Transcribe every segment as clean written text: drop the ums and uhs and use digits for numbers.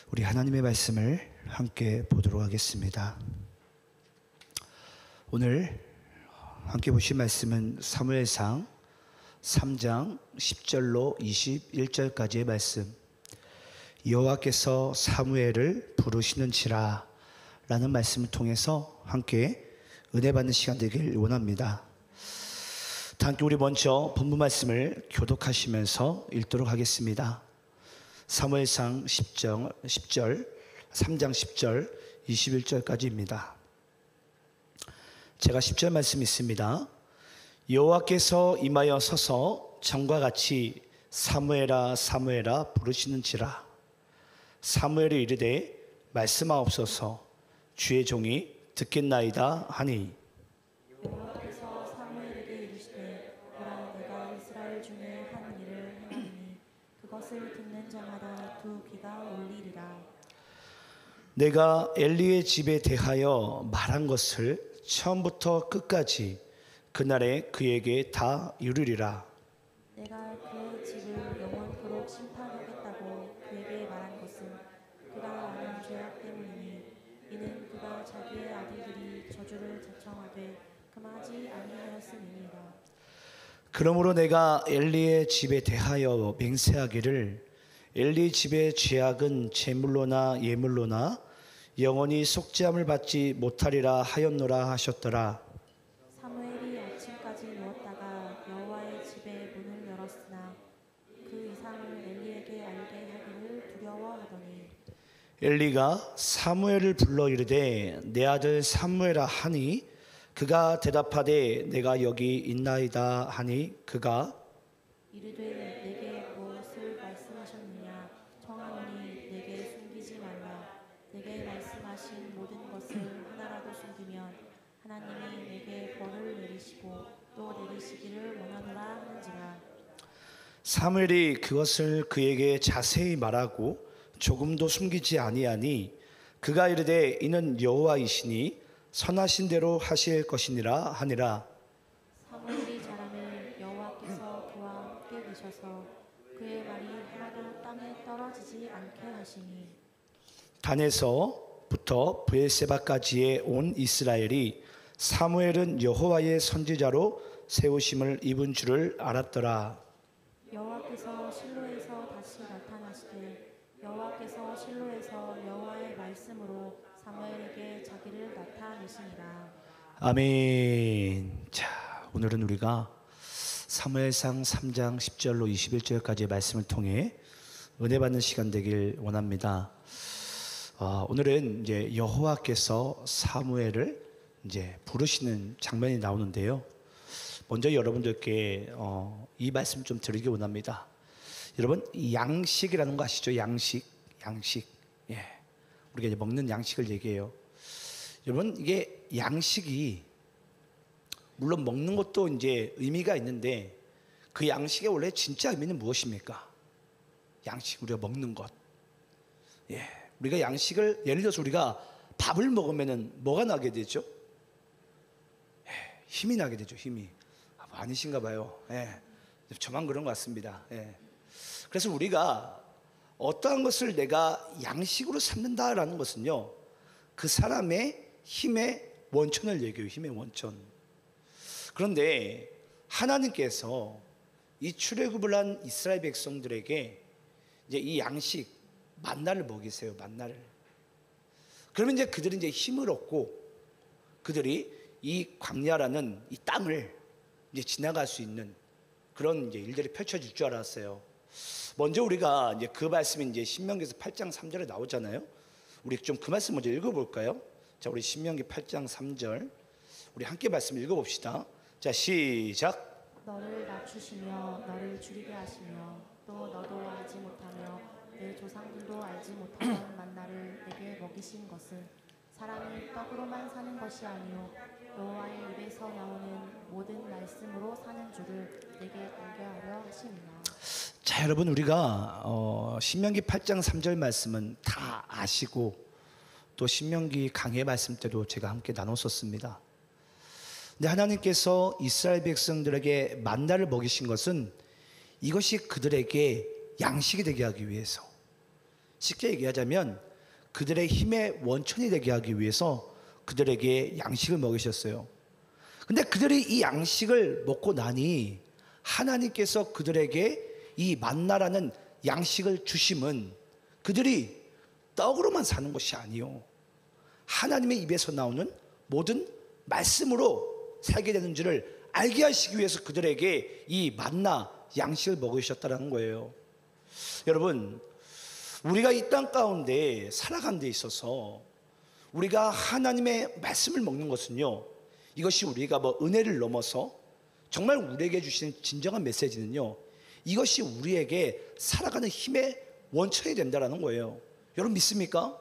우리 하나님의 말씀을 함께 보도록 하겠습니다. 오늘 함께 보실 말씀은 사무엘상 3장 10절로 21절까지의 말씀, 여호와께서 사무엘을 부르시는지라 라는 말씀을 통해서 함께 은혜 받는 시간 되길 원합니다. 함께 우리 먼저 본문 말씀을 교독하시면서 읽도록 하겠습니다. 사무엘상 10절, 3장 10절, 21절까지입니다. 제가 10절 말씀 있습니다. 여호와께서 임하여 서서 전과 같이 사무엘아 사무엘아 부르시는지라. 사무엘이 이르되 말씀하옵소서, 주의 종이 듣겠나이다 하니. 여호와께서 사무엘에게 이르시되 보라, 내가 이스라엘 중에 한 일을 행하리니 그것을 듣는 자마다 두 귀가 울리리라. 내가 엘리의 집에 대하여 말한 것을 처음부터 끝까지 그날에 그에게 다 이루리라. 내가 그 집을 영원토록 심판하겠다고 그에게 말한 것은 그가 많은 죄악 때문이니, 이는 그가 자기의 아들들이 저주를 자청하되 금하지 아니하였음이니라. 그러므로 내가 엘리의 집에 대하여 맹세하기를, 엘리 집의 죄악은 제물로나 예물로나 영원히 속죄함을 받지 못하리라 하였노라 하셨더라. 사무엘이 아침까지 누웠다가 여호와의 집에 문을 열었으나 그 이상을 엘리에게 알게 하기를 두려워하더니, 엘리가 사무엘을 불러 이르되 내 아들 사무엘아 하니, 그가 대답하되 내가 여기 있나이다 하니, 그가 이르되 내게 무엇을 말씀하셨느냐. 청하노니 내게 숨기지 말라. 내게 말씀하신 모든 것을 하나라도 숨기면 하나님이 내게 벌을 내리시고 또 내리시기를 원하노라 하는지라. 사무엘이 그것을 그에게 자세히 말하고 조금도 숨기지 아니하니, 그가 이르되 이는 여호와이시니 선하신 대로 하실 것이니라 하니라. 사무엘이 자라매 여호와께서 그와 함께 계셔서 그의 말이 하나도 땅에 떨어지지 않게 하시니, 단에서부터 브엘세바까지의 온 이스라엘이 사무엘은 여호와의 선지자로 세우심을 입은 줄을 알았더라. 여호와께서 실로에서 다시 나타나시되 여호와께서 실로에서 여호와의 말씀으로 사무엘에게 자기를 나타내시니라. 아멘. 자, 오늘은 우리가 사무엘상 3장 10절로 21절까지의 말씀을 통해 은혜 받는 시간 되길 원합니다. 오늘은 이제 여호와께서 사무엘을 이제 부르시는 장면이 나오는데요. 먼저 여러분들께 이 말씀 좀 드리기 원합니다. 여러분, 이 양식이라는 거 아시죠? 양식. 예. 우리가 이제 먹는 양식을 얘기해요. 여러분, 이게 양식이 물론 먹는 것도 이제 의미가 있는데, 그 양식의 원래 진짜 의미는 무엇입니까? 양식, 우리가 먹는 것. 예. 우리가 양식을, 예를 들어서 우리가 밥을 먹으면은 뭐가 나게 되죠? 예. 힘이 나게 되죠, 힘이. 아니신가 봐요. 예. 저만 그런 것 같습니다. 예. 그래서 우리가 어떠한 것을 내가 양식으로 삼는다라는 것은요, 그 사람의 힘의 원천을 얘기해요. 힘의 원천. 그런데 하나님께서 이 출애굽을 한 이스라엘 백성들에게 이제 이 양식 만나를 먹이세요. 만나를. 그러면 이제 그들이 이제 힘을 얻고 그들이 이 광야라는 이 땅을 이제 지나갈 수 있는 그런 이제 일들이 펼쳐질 줄 알았어요. 먼저 우리가 이제 그 말씀이 이제 신명기에서 8장 3절에 나오잖아요. 우리 좀 그 말씀 먼저 읽어볼까요? 자, 우리 신명기 8장 3절 우리 함께 말씀 읽어봅시다. 자, 시작. 너를 낮추시며 너를 줄이게 하시며 또 너도 알지 못하며 내 조상들도 알지 못하던 만나를 내게 먹이신 것은 사람이 떡으로만 사는 것이 아니요 여호와의 입에서 나오는 모든 말씀으로 사는 줄을 내게 알게 하려 하심이라. 자, 여러분, 우리가 신명기 8장 3절 말씀은 다 아시고 또 신명기 강해 말씀 때도 제가 함께 나눴었습니다. 근데 하나님께서 이스라엘 백성들에게 만나를 먹이신 것은 이것이 그들에게 양식이 되게 하기 위해서, 쉽게 얘기하자면 그들의 힘의 원천이 되게 하기 위해서 그들에게 양식을 먹이셨어요. 근데 그들이 이 양식을 먹고 나니 하나님께서 그들에게 이 만나라는 양식을 주심은 그들이 떡으로만 사는 것이 아니요, 하나님의 입에서 나오는 모든 말씀으로 살게 되는 줄을 알게 하시기 위해서 그들에게 이 만나 양식을 먹으셨다는 거예요. 여러분, 우리가 이 땅 가운데 살아가는 데 있어서 우리가 하나님의 말씀을 먹는 것은요, 이것이 우리가 은혜를 넘어서 정말 우리에게 주시는 진정한 메시지는요, 이것이 우리에게 살아가는 힘의 원천이 된다는 거예요. 여러분 믿습니까?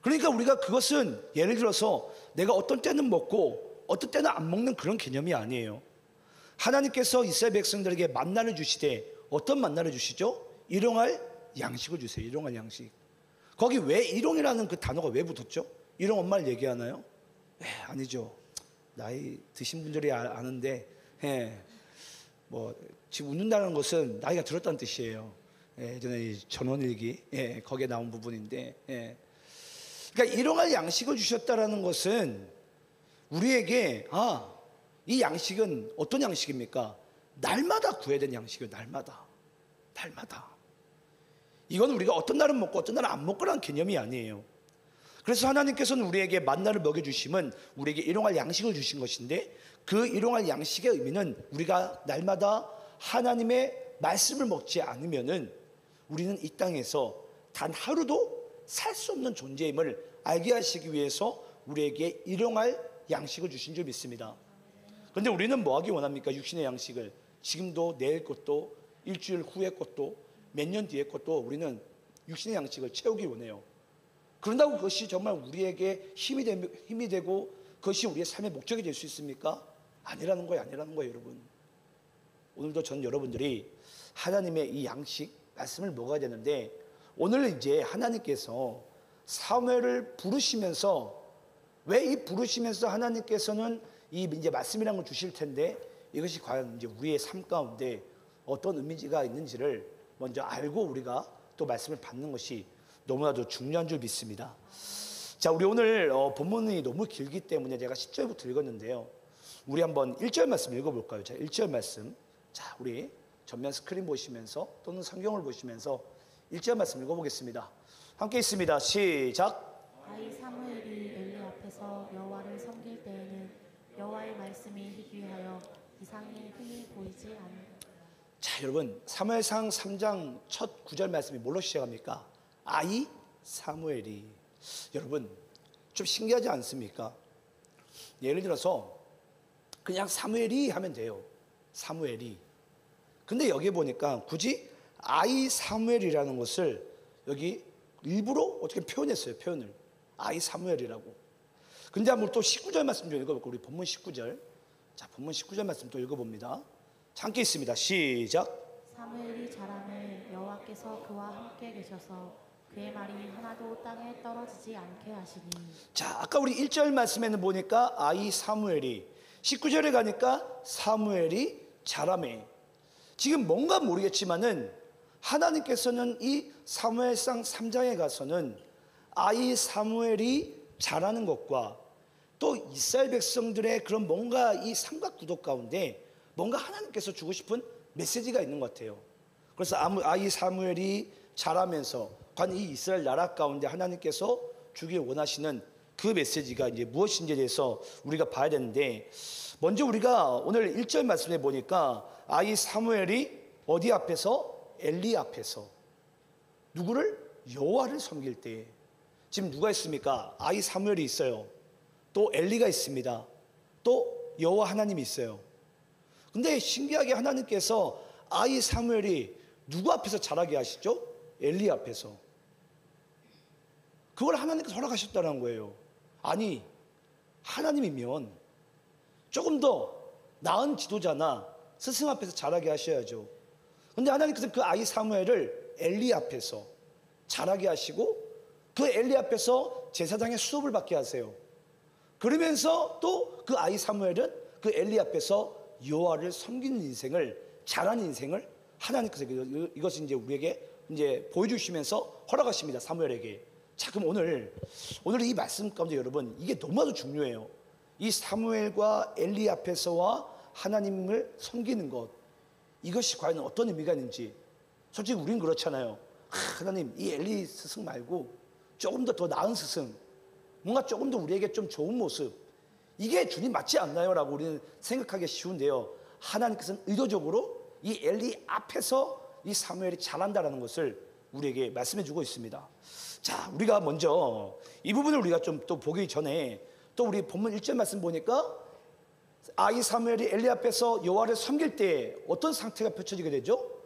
그러니까 우리가 그것은 예를 들어서 내가 어떤 때는 먹고 어떤 때는 안 먹는 그런 개념이 아니에요. 하나님께서 이스라엘 백성들에게 만나를 주시되 어떤 만나를 주시죠? 일용할 양식을 주세요. 일용할 양식. 거기 왜 일용이라는 그 단어가 왜 붙었죠? 일용 엄마를 얘기하나요? 아니죠. 나이 드신 분들이 아는데, 지금 웃는다는 것은 나이가 들었다는 뜻이에요. 예전에 전원일기 거기에 나온 부분인데, 그러니까 일용할 양식을 주셨다라는 것은 우리에게 이 양식은 어떤 양식입니까? 날마다 구해야 되는 양식이에요. 날마다. 이건 우리가 어떤 날은 먹고 어떤 날은 안 먹고라는 개념이 아니에요. 그래서 하나님께서는 우리에게 만나를 먹여주심은 우리에게 일용할 양식을 주신 것인데, 그 일용할 양식의 의미는 우리가 날마다 하나님의 말씀을 먹지 않으면은 우리는 이 땅에서 단 하루도 살 수 없는 존재임을 알게 하시기 위해서 우리에게 일용할 양식을 주신 줄 믿습니다. 그런데 우리는 뭐 하기 원합니까? 육신의 양식을. 지금도 내일 것도 일주일 후의 것도 몇 년 뒤의 것도 우리는 육신의 양식을 채우기 원해요. 그런다고 그것이 정말 우리에게 힘이 되고 그것이 우리의 삶의 목적이 될 수 있습니까? 아니라는 거예요. 여러분. 오늘도 저는 여러분들이 하나님의 이 양식 말씀을 먹어야 되는데, 오늘 이제 하나님께서 사무엘을 부르시면서, 왜 이 부르시면서 하나님께서는 이 이제 말씀이라는 걸 주실 텐데, 이것이 과연 이제 우리의 삶 가운데 어떤 의미가 있는지를 먼저 알고 우리가 또 말씀을 받는 것이 너무나도 중요한 줄 믿습니다. 자, 우리 오늘 본문이 너무 길기 때문에 제가 10절부터 읽었는데요. 우리 한번 1절 말씀 읽어볼까요? 자, 1절 말씀. 자, 우리 전면 스크린 보시면서 또는 성경을 보시면서 1절 말씀 읽어보겠습니다. 함께 있습니다. 시작. 아이 사무엘이 엘리 앞에서 여호와를 섬길 때에는 여호와의 말씀이 희귀하여 이상의 힘이 보이지 않는다. 자, 여러분, 사무엘상 3장 첫 9절 말씀이 뭘로 시작합니까? 아이 사무엘이. 여러분, 좀 신기하지 않습니까? 예를 들어서 그냥 사무엘이 하면 돼요. 사무엘이. 근데 여기 보니까 굳이 아이 사무엘이라는 것을 여기 일부러 어떻게 표현했어요. 표현을. 아이 사무엘이라고. 근데 한번 또 19절 말씀 좀 읽어볼까요? 우리 본문 19절. 자, 본문 19절 말씀 또 읽어봅니다. 함께 있습니다. 시작. 사무엘이 자라매 여호와께서 그와 함께 계셔서 그의 말이 하나도 땅에 떨어지지 않게 하시니. 자, 아까 우리 1절 말씀에는 보니까 아이 사무엘이, 19절에 가니까 사무엘이 자라매. 지금 뭔가 모르겠지만은 하나님께서는 이 사무엘상 3장에 가서는 아이 사무엘이 자라는 것과 또 이스라엘 백성들의 그런 뭔가 이 삼각구도 가운데 뭔가 하나님께서 주고 싶은 메시지가 있는 것 같아요. 그래서 아이 사무엘이 자라면서 과연 이 이스라엘 나라 가운데 하나님께서 주길 원하시는 그 메시지가 이제 무엇인지에 대해서 우리가 봐야 되는데, 먼저 우리가 오늘 1절 말씀에 보니까 아이 사무엘이 어디 앞에서? 엘리 앞에서. 누구를? 여호와를 섬길 때. 지금 누가 있습니까? 아이 사무엘이 있어요. 또 엘리가 있습니다. 또 여호와 하나님이 있어요. 근데 신기하게 하나님께서 아이 사무엘이 누구 앞에서 자라게 하시죠? 엘리 앞에서. 그걸 하나님께서 허락하셨다는 거예요. 아니, 하나님이면 조금 더 나은 지도자나 스승 앞에서 자라게 하셔야죠. 근데 하나님께서 그 아이 사무엘을 엘리 앞에서 자라게 하시고 그 엘리 앞에서 제사장의 수업을 받게 하세요. 그러면서 또 그 아이 사무엘은 그 엘리 앞에서 여호와를 섬기는 인생을, 자라는 인생을 하나님께서 이것을 이제 우리에게 이제 보여주시면서 허락하십니다. 사무엘에게. 자, 그럼 오늘 이 말씀 가운데 여러분, 이게 너무나도 중요해요. 이 사무엘과 엘리 앞에서와 하나님을 섬기는 것, 이것이 과연 어떤 의미가 있는지. 솔직히 우린 그렇잖아요. 하나님, 이 엘리 스승 말고 조금 더 나은 스승, 뭔가 조금 더 우리에게 좀 좋은 모습, 이게 주님 맞지 않나요? 라고 우리는 생각하기 쉬운데요, 하나님께서는 의도적으로 이 엘리 앞에서 이 사무엘이 잘한다라는 것을 우리에게 말씀해 주고 있습니다. 자, 우리가 먼저 이 부분을 우리가 좀 또 보기 전에 또 우리 본문 1절 말씀 보니까 이 사무엘이 엘리 앞에서 여호와를 섬길 때 어떤 상태가 펼쳐지게 되죠?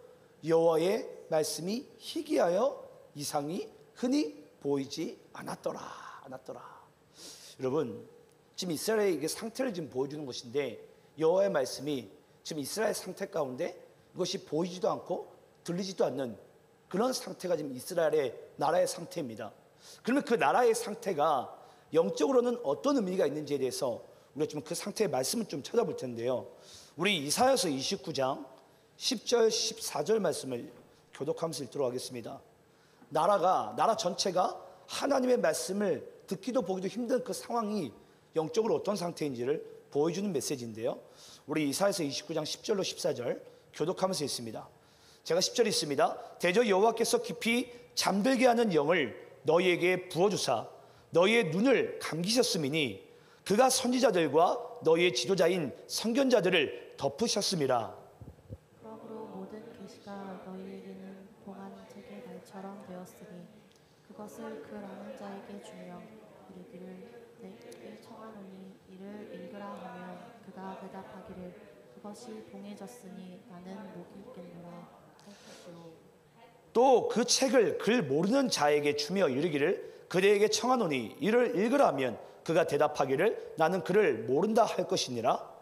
여호와의 말씀이 희귀하여 이상이 흔히 보이지 않았더라. 여러분, 지금 이스라엘의 이게 상태를 지금 보여주는 것인데, 여호와의 말씀이 지금 이스라엘 상태 가운데 이것이 보이지도 않고 들리지도 않는 그런 상태가 지금 이스라엘의 나라의 상태입니다. 그러면 그 나라의 상태가 영적으로는 어떤 의미가 있는지에 대해서 우리가 좀 그 상태의 말씀을 좀 찾아볼 텐데요, 우리 이사야서 29장 10절 14절 말씀을 교독하면서 읽도록 하겠습니다. 나라 전체가 하나님의 말씀을 듣기도 보기도 힘든 그 상황이 영적으로 어떤 상태인지를 보여주는 메시지인데요, 우리 이사야서 29장 10절로 14절 교독하면서 있습니다. 제가 10절 있습니다. 대저 여호와께서 깊이 잠들게 하는 영을 너희에게 부어주사 너희의 눈을 감기셨음이니 그가 선지자들과 너희의 지도자인 선견자들을 덮으셨음이라. 그러므로 모든 계시가 너희에게는 봉한 책의 말처럼 되었으니 그것을 글 아는 자에게 주며 이르기를 내게 청하노니 이를 읽으라 하면 그가 대답하기를 그것이 봉해졌으니 나는 못 읽겠노라. 또 그 책을 글 모르는 자에게 주며 이르기를 그대에게 청하노니 이를 읽으라 하면 그가 대답하기를 나는 그를 모른다 할 것이니라.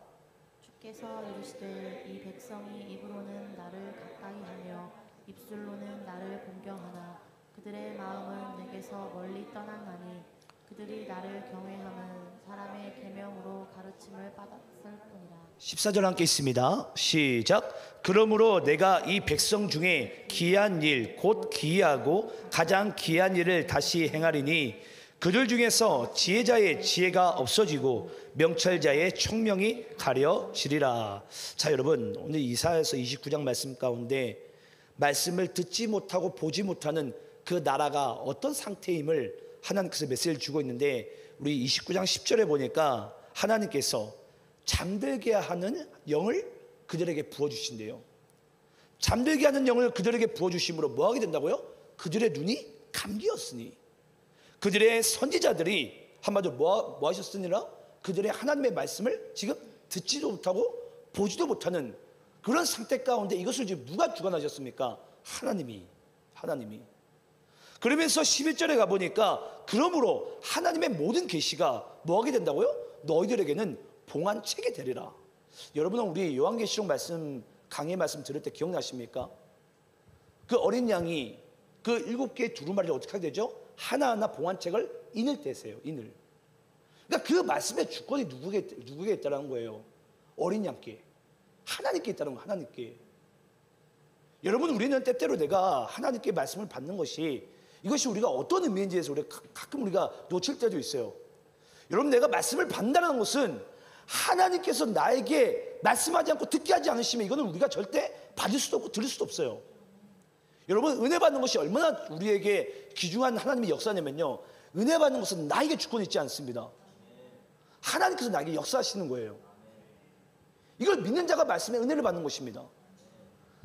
주께서 이르시되 이 백성이 입으로는 나를 가까이 하며 입술로는 나를 공경하나 그들의 마음은 내게서 멀리 떠났나니 그들이 나를 경외함은 사람의 계명으로 가르침을 받았을 뿐이라. 14절 함께 있습니다. 시작. 그러므로 내가 이 백성 중에 기이한 일 곧 기이하고 가장 기이한 일을 다시 행하리니 그들 중에서 지혜자의 지혜가 없어지고 명철자의 총명이 가려지리라. 자, 여러분, 오늘 이사야서 29장 말씀 가운데 말씀을 듣지 못하고 보지 못하는 그 나라가 어떤 상태임을 하나님께서 메시지를 주고 있는데, 우리 29장 10절에 보니까 하나님께서 잠들게 하는 영을 그들에게 부어주신대요. 잠들게 하는 영을 그들에게 부어주심으로 뭐 하게 된다고요? 그들의 눈이 감기었으니, 그들의 선지자들이 한마디로 뭐 하셨으니라? 그들의 하나님의 말씀을 지금 듣지도 못하고 보지도 못하는 그런 상태 가운데 이것을 지금 누가 주관하셨습니까? 하나님이. 그러면서 11절에 가보니까 그러므로 하나님의 모든 계시가 뭐 하게 된다고요? 너희들에게는 봉한 책이 되리라. 여러분은 우리 요한계시록 말씀 강의 말씀 들을 때 기억나십니까? 그 어린 양이 그 7개의 두루마리를 어떻게 하게 되죠? 하나하나 봉한 책을 인을 떼세요. 인을. 그러니까 그 말씀의 주권이 누구에게 있다는 거예요? 어린 양께, 하나님께 있다는 거예요. 하나님께. 여러분, 우리는 때때로 내가 하나님께 말씀을 받는 것이 이것이 우리가 어떤 의미인지에서 가끔 우리가 놓칠 때도 있어요. 여러분, 내가 말씀을 받는다는 것은 하나님께서 나에게 말씀하지 않고 듣게 하지 않으시면 이거는 우리가 절대 받을 수도 없고 들을 수도 없어요. 여러분, 은혜 받는 것이 얼마나 우리에게 귀중한 하나님의 역사냐면요, 은혜 받는 것은 나에게 주권이 있지 않습니다. 하나님께서 나에게 역사하시는 거예요. 이걸 믿는 자가 말씀의 은혜를 받는 것입니다.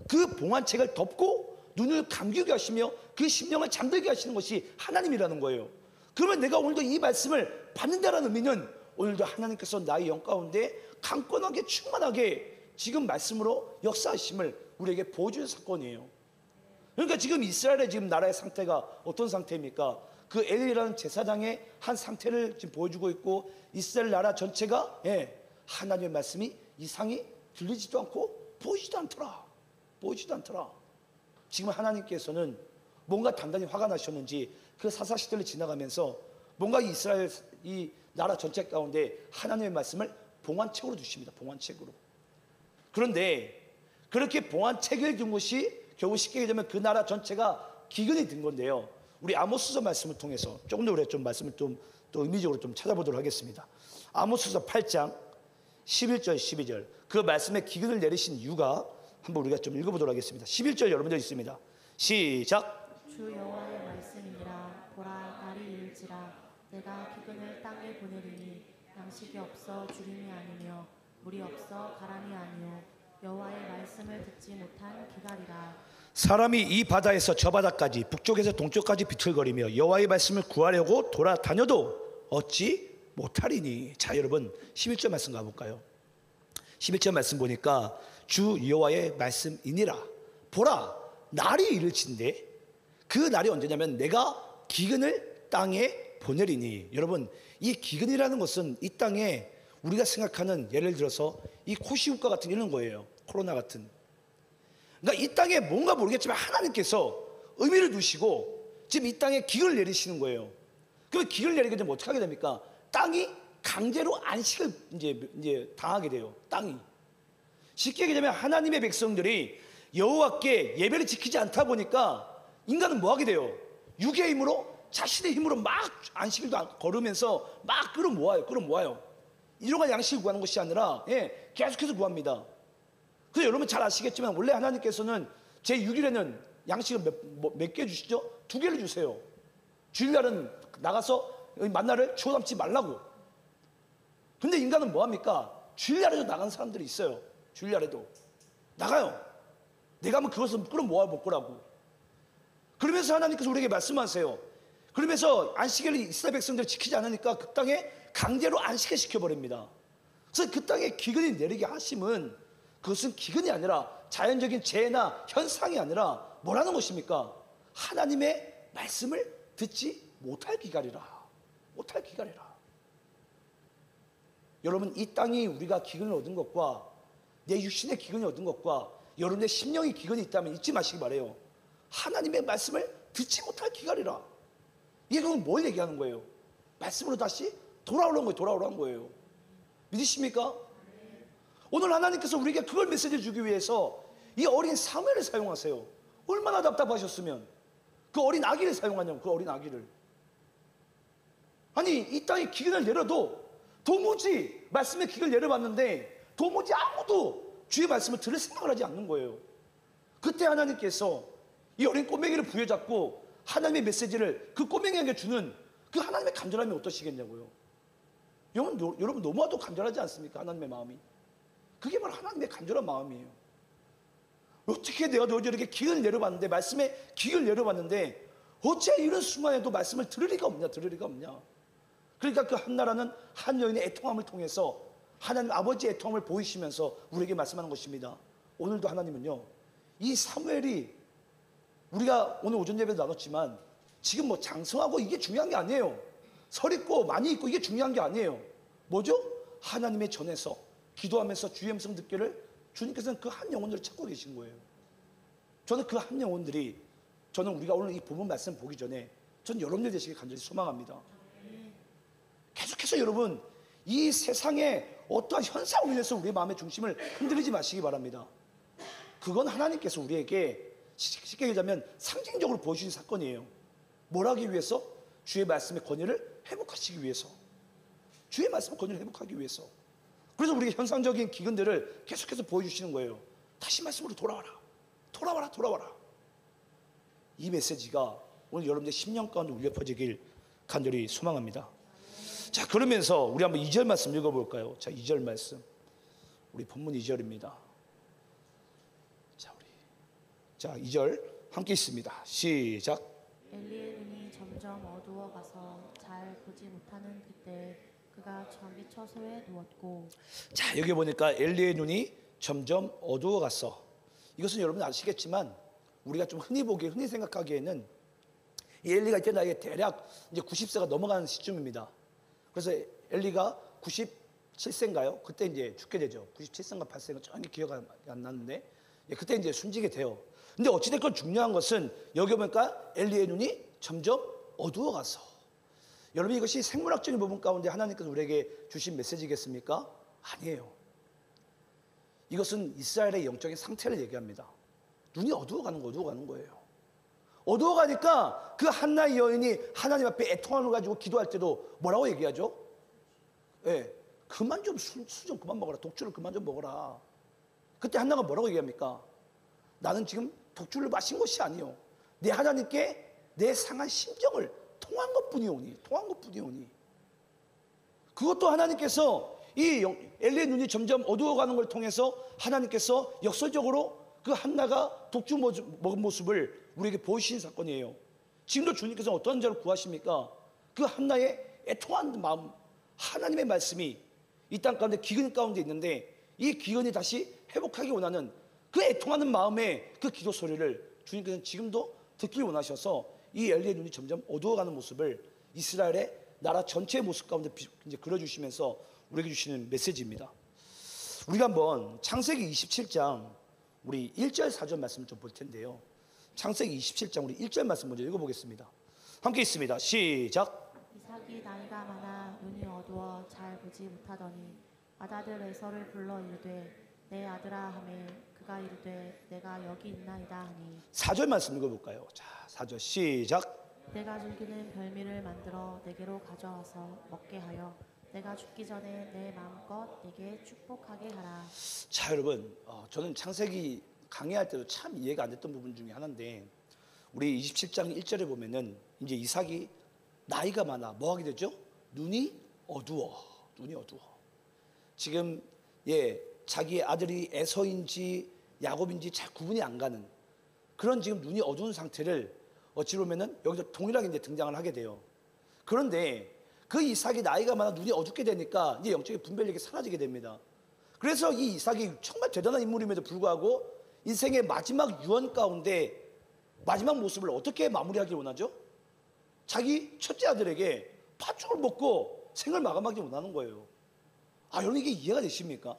그 봉한 책을 덮고 눈을 감기게 하시며 그 심령을 잠들게 하시는 것이 하나님이라는 거예요. 그러면 내가 오늘도 이 말씀을 받는다는 의미는 오늘도 하나님께서 나의 영 가운데 강건하게 충만하게 지금 말씀으로 역사하심을 우리에게 보여주는 사건이에요. 그러니까 지금 이스라엘의 지금 나라의 상태가 어떤 상태입니까? 그 엘리라는 제사장의 한 상태를 지금 보여주고 있고, 이스라엘 나라 전체가 하나님의 말씀이 이상이 들리지도 않고 보이지도 않더라. 지금 하나님께서는 뭔가 단단히 화가 나셨는지 그 사사시대를 지나가면서 뭔가 이스라엘 이 나라 전체 가운데 하나님의 말씀을 봉한 책으로 주십니다. 봉한 책으로. 그런데 그렇게 봉한 책을 준 것이 결국 쉽게 얘기하면 그 나라 전체가 기근이 든 건데요. 우리 아모스서 말씀을 통해서 조금 더 우리가 좀 말씀을 좀 또 의미적으로 좀 찾아보도록 하겠습니다. 아모스서 8장 11절 12절 그 말씀에 기근을 내리신 이유가 한번 우리가 좀 읽어보도록 하겠습니다. 11절 여러분들 있습니다. 시작. 주 여호와의 말씀이니라. 보라, 날이 이를지라. 내가 기근을 땅에 보내리니 양식이 없어 주림이 아니며 물이 없어 가람이 아니요 여호와의 말씀을 듣지 못한 기갈이라. 사람이 이 바다에서 저 바다까지 북쪽에서 동쪽까지 비틀거리며 여호와의 말씀을 구하려고 돌아다녀도 얻지 못하리니. 자, 여러분 11절 말씀 가볼까요? 11절 말씀 보니까 주 여호와의 말씀이니라. 보라, 날이 이를친데 그 날이 언제냐면 내가 기근을 땅에 보내리니. 여러분, 이 기근이라는 것은 이 땅에 우리가 생각하는, 예를 들어서 이 코시국과 같은 이런 거예요. 코로나 같은. 그러니까 이 땅에 뭔가 모르겠지만 하나님께서 의미를 두시고 지금 이 땅에 기근을 내리시는 거예요. 그러면 기근을 내리게 되면 어떻게 하게 됩니까? 땅이 강제로 안식을 이제 당하게 돼요. 땅이. 쉽게 얘기하면 하나님의 백성들이 여호와께 예배를 지키지 않다 보니까 인간은 뭐 하게 돼요? 육의 힘으로, 자신의 힘으로 막 안식을 걸으면서 막 끌어모아요. 일용할 양식을 구하는 것이 아니라 계속해서 구합니다. 그래서 여러분 잘 아시겠지만 원래 하나님께서는 제6일에는 양식을 몇 개 주시죠? 2개를 주세요. 주일날은 나가서 만나를 주워 담지 말라고. 근데 인간은 뭐합니까? 주일날에도 나가는 사람들이 있어요. 주일날에도 나가요. 내가 하면 그것을 끌어모아 먹으라고. 그러면서 하나님께서 우리에게 말씀하세요. 그러면서 안식일을 이스라엘 백성들이 지키지 않으니까 그 땅에 강제로 안식을 시켜버립니다. 그래서 그 땅에 기근이 내리게 하심은 그것은 기근이 아니라 자연적인 재해나 현상이 아니라 뭐라는 것입니까? 하나님의 말씀을 듣지 못할 기갈이라. 못할 기갈이라. 여러분, 이 땅이 우리가 기근을 얻은 것과 내 육신의 기근이 얻은 것과 여러분의 심령의 기근이 있다면 잊지 마시기 바래요. 하나님의 말씀을 듣지 못할 기갈이라. 이게 그럼 뭘 얘기하는 거예요? 말씀으로 다시 돌아오라는 거예요. 믿으십니까? 오늘 하나님께서 우리에게 그걸 메시지를 주기 위해서 이 어린 사무엘을 사용하세요. 얼마나 답답하셨으면 그 어린 아기를 사용하냐고. 그 어린 아기를. 아니, 이 땅에 기근을 내려도 도무지 말씀의 기근을 내려봤는데 도무지 아무도 주의 말씀을 들을 생각을 하지 않는 거예요. 그때 하나님께서 이 어린 꼬맹이를 부여잡고 하나님의 메시지를 그 꼬맹이에게 주는 그 하나님의 간절함이 어떠시겠냐고요. 여러분 너무나도 간절하지 않습니까? 하나님의 마음이. 그게 바로 하나님의 간절한 마음이에요. 어떻게 내가 너 이렇게 기근을 내려봤는데, 말씀에 기근을 내려봤는데 어째 이런 순간에도 말씀을 들을 리가 없냐. 그러니까 그 한나라는 한 여인의 애통함을 통해서 하나님 아버지의 애통함을 보이시면서 우리에게 말씀하는 것입니다. 오늘도 하나님은요, 이 사무엘이 우리가 오늘 오전 예배도 나눴지만 지금 뭐 장성하고 이게 중요한 게 아니에요. 설 있고 많이 있고 이게 중요한 게 아니에요. 뭐죠? 하나님의 전에서 기도하면서 주의 음성 듣기를 주님께서는 그 한 영혼들을 찾고 계신 거예요. 저는 그 한 영혼들이, 저는 우리가 오늘 이 본문 말씀 보기 전에 전 여러분들 되시길 간절히 소망합니다. 계속해서 여러분 이 세상의 어떠한 현상으로 인해서 우리의 마음의 중심을 흔들리지 마시기 바랍니다. 그건 하나님께서 우리에게 쉽게 얘기하자면 상징적으로 보여주신 사건이에요. 뭘 하기 위해서? 주의 말씀의 권위를 회복하시기 위해서. 주의 말씀의 권위를 회복하기 위해서. 그래서 우리가 현상적인 기근들을 계속해서 보여주시는 거예요. 다시 말씀으로 돌아와라. 이 메시지가 오늘 여러분의 심령 가운데 울려 퍼지길 간절히 소망합니다. 자, 그러면서 우리 한번 2절 말씀 읽어볼까요? 자, 2절 말씀. 우리 본문 2절입니다. 자, 2절 함께 읽습니다. 시작. 엘리의 눈이 점점 어두워 가서 잘 보지 못하는 그때 그가 저기 처소에 누웠고. 자, 여기 보니까 엘리의 눈이 점점 어두워 갔어. 이것은 여러분 아시겠지만 우리가 좀 흔히 생각하기에는 이 엘리가 이때 나이에 대략 이제 90세가 넘어가는 시점입니다. 그래서 엘리가 97세인가요? 그때 이제 죽게 되죠. 97세인가 8세인가 정확히 기억 안 나는데 그때 이제 숨지게 돼요. 근데 어찌됐건 중요한 것은 여기 보니까 엘리의 눈이 점점 어두워가서. 여러분, 이것이 생물학적인 부분 가운데 하나님께서 우리에게 주신 메시지겠습니까? 아니에요. 이것은 이스라엘의 영적인 상태를 얘기합니다. 눈이 어두워가는 거예요. 어두워가니까 그 한나의 여인이 하나님 앞에 애통함을 가지고 기도할 때도 뭐라고 얘기하죠? 예, 그만 좀 술 좀 그만 먹어라. 독주를 그만 좀 먹어라. 그때 한나가 뭐라고 얘기합니까? 나는 지금 독주를 마신 것이 아니요, 내 하나님께 내 상한 심정을 통한 것뿐이오니. 그것도 하나님께서 이 엘리의 눈이 점점 어두워가는 걸 통해서 하나님께서 역설적으로 그 한나가 독주 먹은 모습을 우리에게 보이신 사건이에요. 지금도 주님께서 어떤 자를 구하십니까? 그 한나의 애통한 마음, 하나님의 말씀이 이 땅 가운데 기근 가운데 있는데 이 기근이 다시 회복하기 원하는 그 애통하는 마음의 그 기도 소리를 주님께서는 지금도 듣길 원하셔서 이 엘리의 눈이 점점 어두워가는 모습을 이스라엘의 나라 전체의 모습 가운데 이제 그려주시면서 우리에게 주시는 메시지입니다. 우리가 한번 창세기 27장 우리 1절 4절 말씀을 좀 볼 텐데요. 창세기 27장 우리 1절 말씀 먼저 읽어보겠습니다. 함께 있습니다. 시작. 이삭이 나이가 많아 눈이 어두워 잘 보지 못하더니 맏아들 에서를 불러 이르되 내 아들아 하매 그가 이르되 내가 여기 있나이다 하니 4절 말씀 읽어볼까요? 자, 4절 시작. 내가 즐기는 별미를 만들어 내게로 가져와서 먹게 하여 내가 죽기 전에 내 마음껏 내게 축복하게 하라. 자, 여러분, 저는 창세기 강의할 때도 참 이해가 안 됐던 부분 중에 하나인데 우리 27장 1절에 보면은 이제 이삭이 나이가 많아 뭐 하게 되죠? 눈이 어두워. 지금 자기의 아들이 에서인지 야곱인지 잘 구분이 안 가는 그런 지금 눈이 어두운 상태를 어찌 보면은 여기서 동일하게 이제 등장을 하게 돼요. 그런데 그 이삭이 나이가 많아 눈이 어둡게 되니까 이제 영적인 분별력이 사라지게 됩니다. 그래서 이 이삭이 정말 대단한 인물임에도 불구하고 인생의 마지막 유언 가운데 마지막 모습을 어떻게 마무리하길 원하죠? 자기 첫째 아들에게 팥죽을 먹고 생을 마감하기 원하는 거예요. 여러분 이게 이해가 되십니까?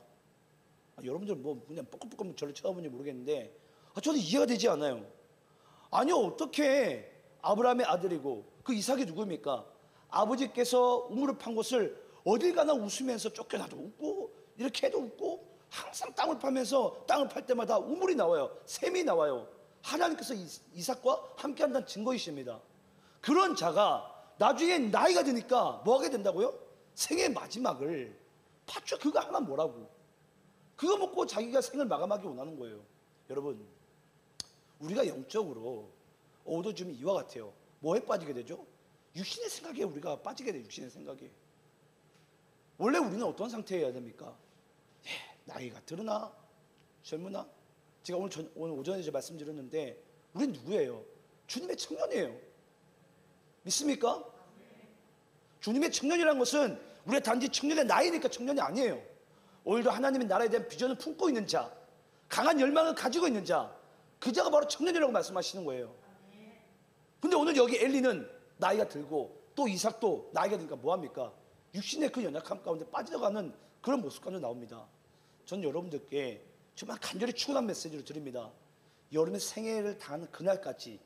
여러분들 뭐 그냥 뻐끔뻐끔 저를 쳐다보는지 모르겠는데 저는 이해가 되지 않아요. 아니요, 어떻게 아브라함의 아들이고 그 이삭이 누구입니까? 아버지께서 우물을 판 곳을 어딜 가나 웃으면서 쫓겨나도 웃고 이렇게 해도 웃고 항상 땅을 파면서 땅을 팔 때마다 우물이 나와요. 샘이 나와요. 하나님께서 이삭과 함께 한다는 증거이십니다. 그런 자가 나중에 나이가 드니까 뭐 하게 된다고요? 생의 마지막을 팥죽 그거 하나 뭐라고 그거 먹고 자기가 생을 마감하기 원하는 거예요. 여러분, 우리가 영적으로 어두워지면 이와 같아요. 뭐에 빠지게 되죠? 육신의 생각에 우리가 빠지게 돼요. 육신의 생각에. 원래 우리는 어떤 상태여야 됩니까? 나이가 들으나 젊으나 제가 오늘 오전에 이제 말씀드렸는데 우리는 누구예요? 주님의 청년이에요. 믿습니까? 주님의 청년이라는 것은 우리가 단지 청년의 나이니까 청년이 아니에요. 오히려 하나님의 나라에 대한 비전을 품고 있는 자, 강한 열망을 가지고 있는 자, 그 자가 바로 청년이라고 말씀하시는 거예요. 근데 오늘 여기 엘리는 나이가 들고 또 이삭도 나이가 드니까 뭐합니까? 육신의 그 연약함 가운데 빠져가는 그런 모습 가운데 나옵니다. 전 여러분들께 정말 간절히 축원한 메시지를 드립니다. 여러분의 생애를 당하는 그날까지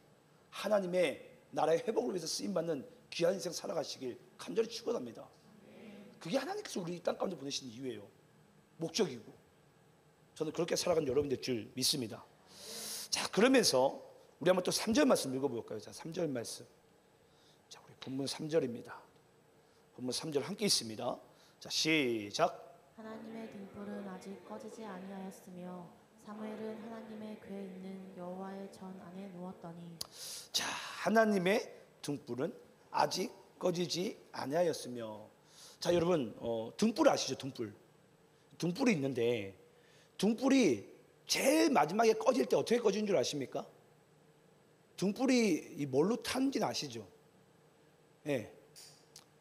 하나님의 나라의 회복을 위해서 쓰임받는 귀한 인생 살아가시길 간절히 축원합니다. 그게 하나님께서 우리 땅 가운데 보내신 이유예요. 목적이고 저는 그렇게 살아간 여러분들 줄 믿습니다. 자, 그러면서 우리 한번 또 3절 말씀 읽어볼까요? 자, 3절 말씀. 자, 우리 본문 3절입니다. 본문 3절 함께 있습니다. 자, 시작. 하나님의 등불은 아직 꺼지지 아니하였으며 사무엘은 하나님의 궤에 있는 여호와의 전 안에 누웠더니. 자, 하나님의 등불은 아직 꺼지지 아니하였으며. 자, 여러분 등불 아시죠? 등불이 있는데 등불이 제일 마지막에 꺼질 때 어떻게 꺼지는 줄 아십니까? 등불이 뭘로 타는지는 아시죠?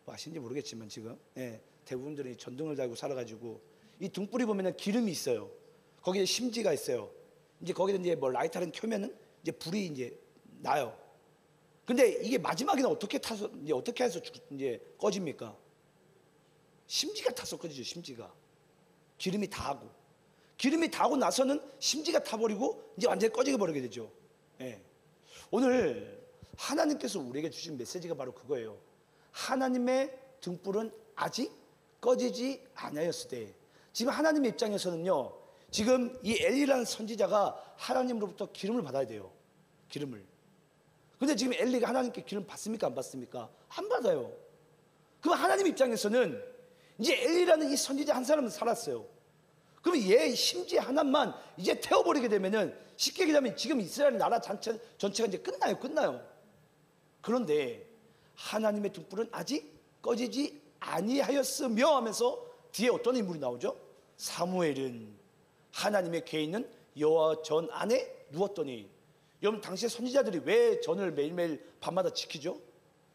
뭐 아시는지 모르겠지만 지금 대부분들이 전등을 달고 살아가지고 이 등불이 보면은 기름이 있어요. 거기에 심지가 있어요. 이제 거기다 이제 뭐 라이터를 켜면은 이제 불이 이제 나요. 근데 이게 마지막에는 어떻게 타서 이제 어떻게 해서 이제 꺼집니까? 심지가 타서 꺼지죠. 심지가 기름이 다하고 나서는 심지가 타버리고 이제 완전히 꺼지게 버리게 되죠. 오늘 하나님께서 우리에게 주신 메시지가 바로 그거예요. 하나님의 등불은 아직 꺼지지 아니하였으되. 지금 하나님의 입장에서는요, 지금 이 엘리라는 선지자가 하나님으로부터 기름을 받아야 돼요. 기름을. 근데 지금 엘리가 하나님께 기름 받습니까? 안 받습니까? 안 받아요. 그럼 하나님 입장에서는 이제 엘리라는 이 선지자 한 사람은 살았어요. 그럼 얘 심지어 하나만 이제 태워버리게 되면은 쉽게 얘기하면 지금 이스라엘 나라 전체가 이제 끝나요. 그런데 하나님의 등불은 아직 꺼지지 아니하였으며 하면서 뒤에 어떤 인물이 나오죠? 사무엘은 하나님의 궤에 있는 여호와 전 안에 누웠더니, 여러분 당시에 선지자들이 왜 전을 매일매일 밤마다 지키죠?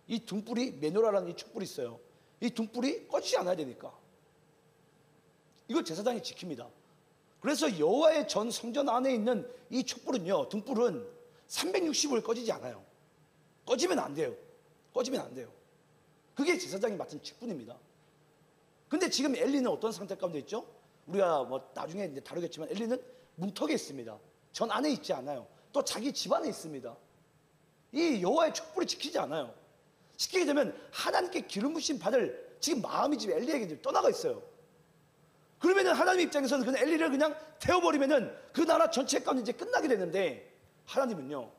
이 등불이 메노라라는 이 촛불이 있어요. 이 등불이 꺼지지 않아야 되니까 이걸 제사장이 지킵니다. 그래서 여호와의 전 성전 안에 있는 이 촛불은요, 등불은 365일 꺼지지 않아요. 꺼지면 안 돼요. 그게 제사장이 맡은 직분입니다. 근데 지금 엘리는 어떤 상태 가운데 있죠? 우리가 뭐 나중에 이제 다루겠지만 엘리는 문턱에 있습니다. 전 안에 있지 않아요. 또 자기 집 안에 있습니다. 이 여호와의 촛불이 지키지 않아요. 지키게 되면 하나님께 기름 부심 받을 지금 마음이 지금 엘리에게 떠나가 있어요. 그러면은 하나님 입장에서는 그냥 엘리를 그냥 태워버리면은 그 나라 전체 가운데 이제 끝나게 되는데, 하나님은요,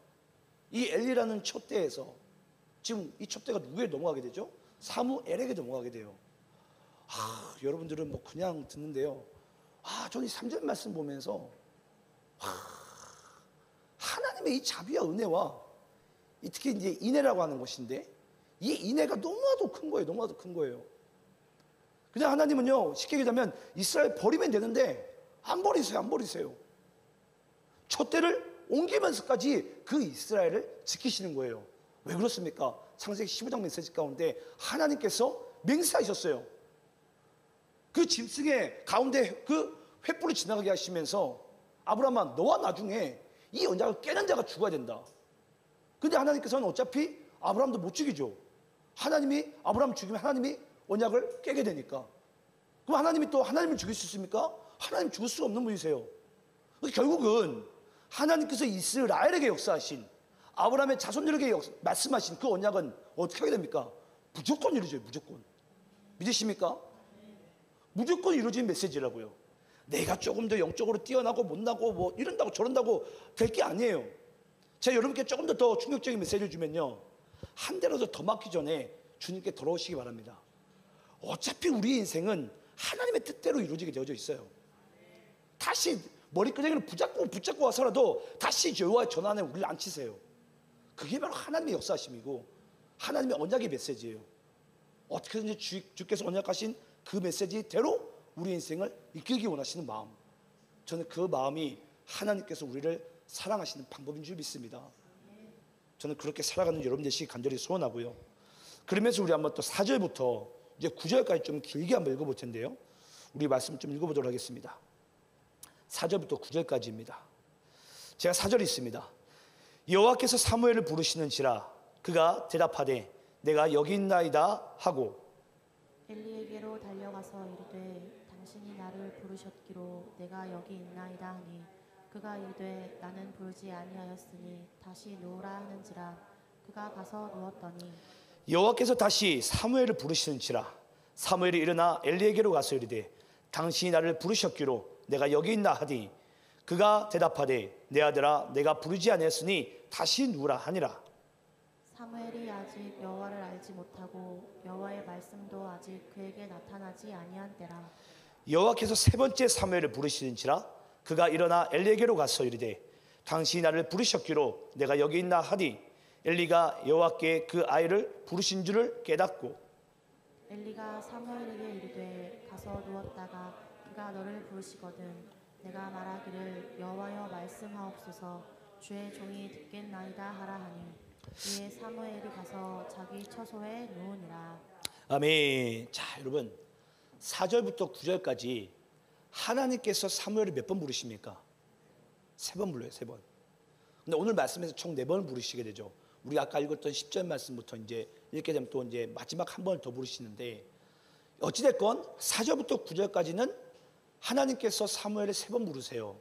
이 엘리라는 촛대에서 지금 이 촛대가 누구에 넘어가게 되죠? 사무엘에게 넘어가게 돼요. 여러분들은 뭐 그냥 듣는데요. 저는 이 3절 말씀 보면서 하나님의 이 자비와 은혜와 특히 이제 인애라고 하는 것인데, 이 인애가 너무나도 큰 거예요. 그냥 하나님은요, 쉽게 얘기하면 이스라엘 버리면 되는데 안 버리세요. 촛대를 옮기면서까지 그 이스라엘을 지키시는 거예요. 왜 그렇습니까? 창세기 15장 메시지 가운데 하나님께서 맹세하셨어요. 그 짐승의 가운데 그 횃불을 지나가게 하시면서, 아브라함아, 너와 나중에 이 언약을 깨는 자가 죽어야 된다. 근데 하나님께서는 어차피 아브라함도 못 죽이죠. 하나님이 아브라함 죽이면 하나님이 언약을 깨게 되니까. 그럼 하나님이 또 하나님을 죽일 수 있습니까? 하나님 죽을 수 없는 분이세요. 결국은 하나님께서 이스라엘에게 역사하신, 아브라함의 자손들에게 말씀하신 그 언약은 어떻게 하게 됩니까? 무조건 이루어져요. 무조건. 믿으십니까? 무조건 이루어진 메시지라고요. 내가 조금 더 영적으로 뛰어나고 못나고 뭐 이런다고 저런다고 될 게 아니에요. 제가 여러분께 조금 더 충격적인 메시지를 주면요, 한 대라도 더 맞기 전에 주님께 돌아오시기 바랍니다. 어차피 우리 인생은 하나님의 뜻대로 이루어지게 되어져 있어요. 다시 머리끄댕이를 붙잡고 와서라도 다시 여호와의 전 안에 우리를 앉히세요. 그게 바로 하나님의 역사심이고 하나님의 언약의 메시지예요. 어떻게든지 주께서 언약하신 그 메시지대로 우리 인생을 이끌기 원하시는 마음, 저는 그 마음이 하나님께서 우리를 사랑하시는 방법인 줄 믿습니다. 저는 그렇게 살아가는 여러분 되시기 간절히 소원하고요. 그러면서 우리 한번 또 4절부터 이제 9절까지 좀 길게 한번 읽어볼 텐데요, 우리 말씀 좀 읽어보도록 하겠습니다. 4절부터 9절까지입니다. 제가 4절이 있습니다. 여호와께서 사무엘을 부르시는지라 그가 대답하되 내가 여기 있나이다 하고, 엘리에게로 달려가서 이르되 당신이 나를 부르셨기로 내가 여기 있나이다 하니, 그가 이르되 나는 부르지 아니하였으니 다시 누우라 하는지라. 그가 가서 누웠더니 여호와께서 다시 사무엘을 부르시는지라. 사무엘이 일어나 엘리에게로 가서 이르되 당신이 나를 부르셨기로 내가 여기 있나 하니, 그가 대답하되 내 아들아 내가 부르지 아니하였으니 다시 누우라 하니라. 사무엘이 아직 여호와를 알지 못하고 여호와의 말씀도 아직 그에게 나타나지 아니한 때라. 여호와께서 세 번째 사무엘을 부르시는지라. 그가 일어나 엘리에게로 가서 이르되 당신이 나를 부르셨기로 내가 여기 있나 하니, 엘리가 여호와께 그 아이를 부르신 줄을 깨닫고, 엘리가 사무엘에게 이르되 가서 누웠다가 그가 너를 부르시거든 내가 말하기를 여호와여 말씀하옵소서 주의 종이 듣겠나이다 하라 하니, 이에 사무엘이 가서 자기 처소에 누우니라. 아멘. 자, 여러분 4절부터 9절까지 하나님께서 사무엘을 몇 번 부르십니까? 3번 불러요. 3번. 근데 오늘 말씀에서 총 4번을 부르시게 되죠. 우리 아까 읽었던 10절 말씀부터 이제 읽게 되면 또 이제 마지막 한 번을 더 부르시는데, 어찌됐건 4절부터 9절까지는 하나님께서 사무엘을 3번 부르세요.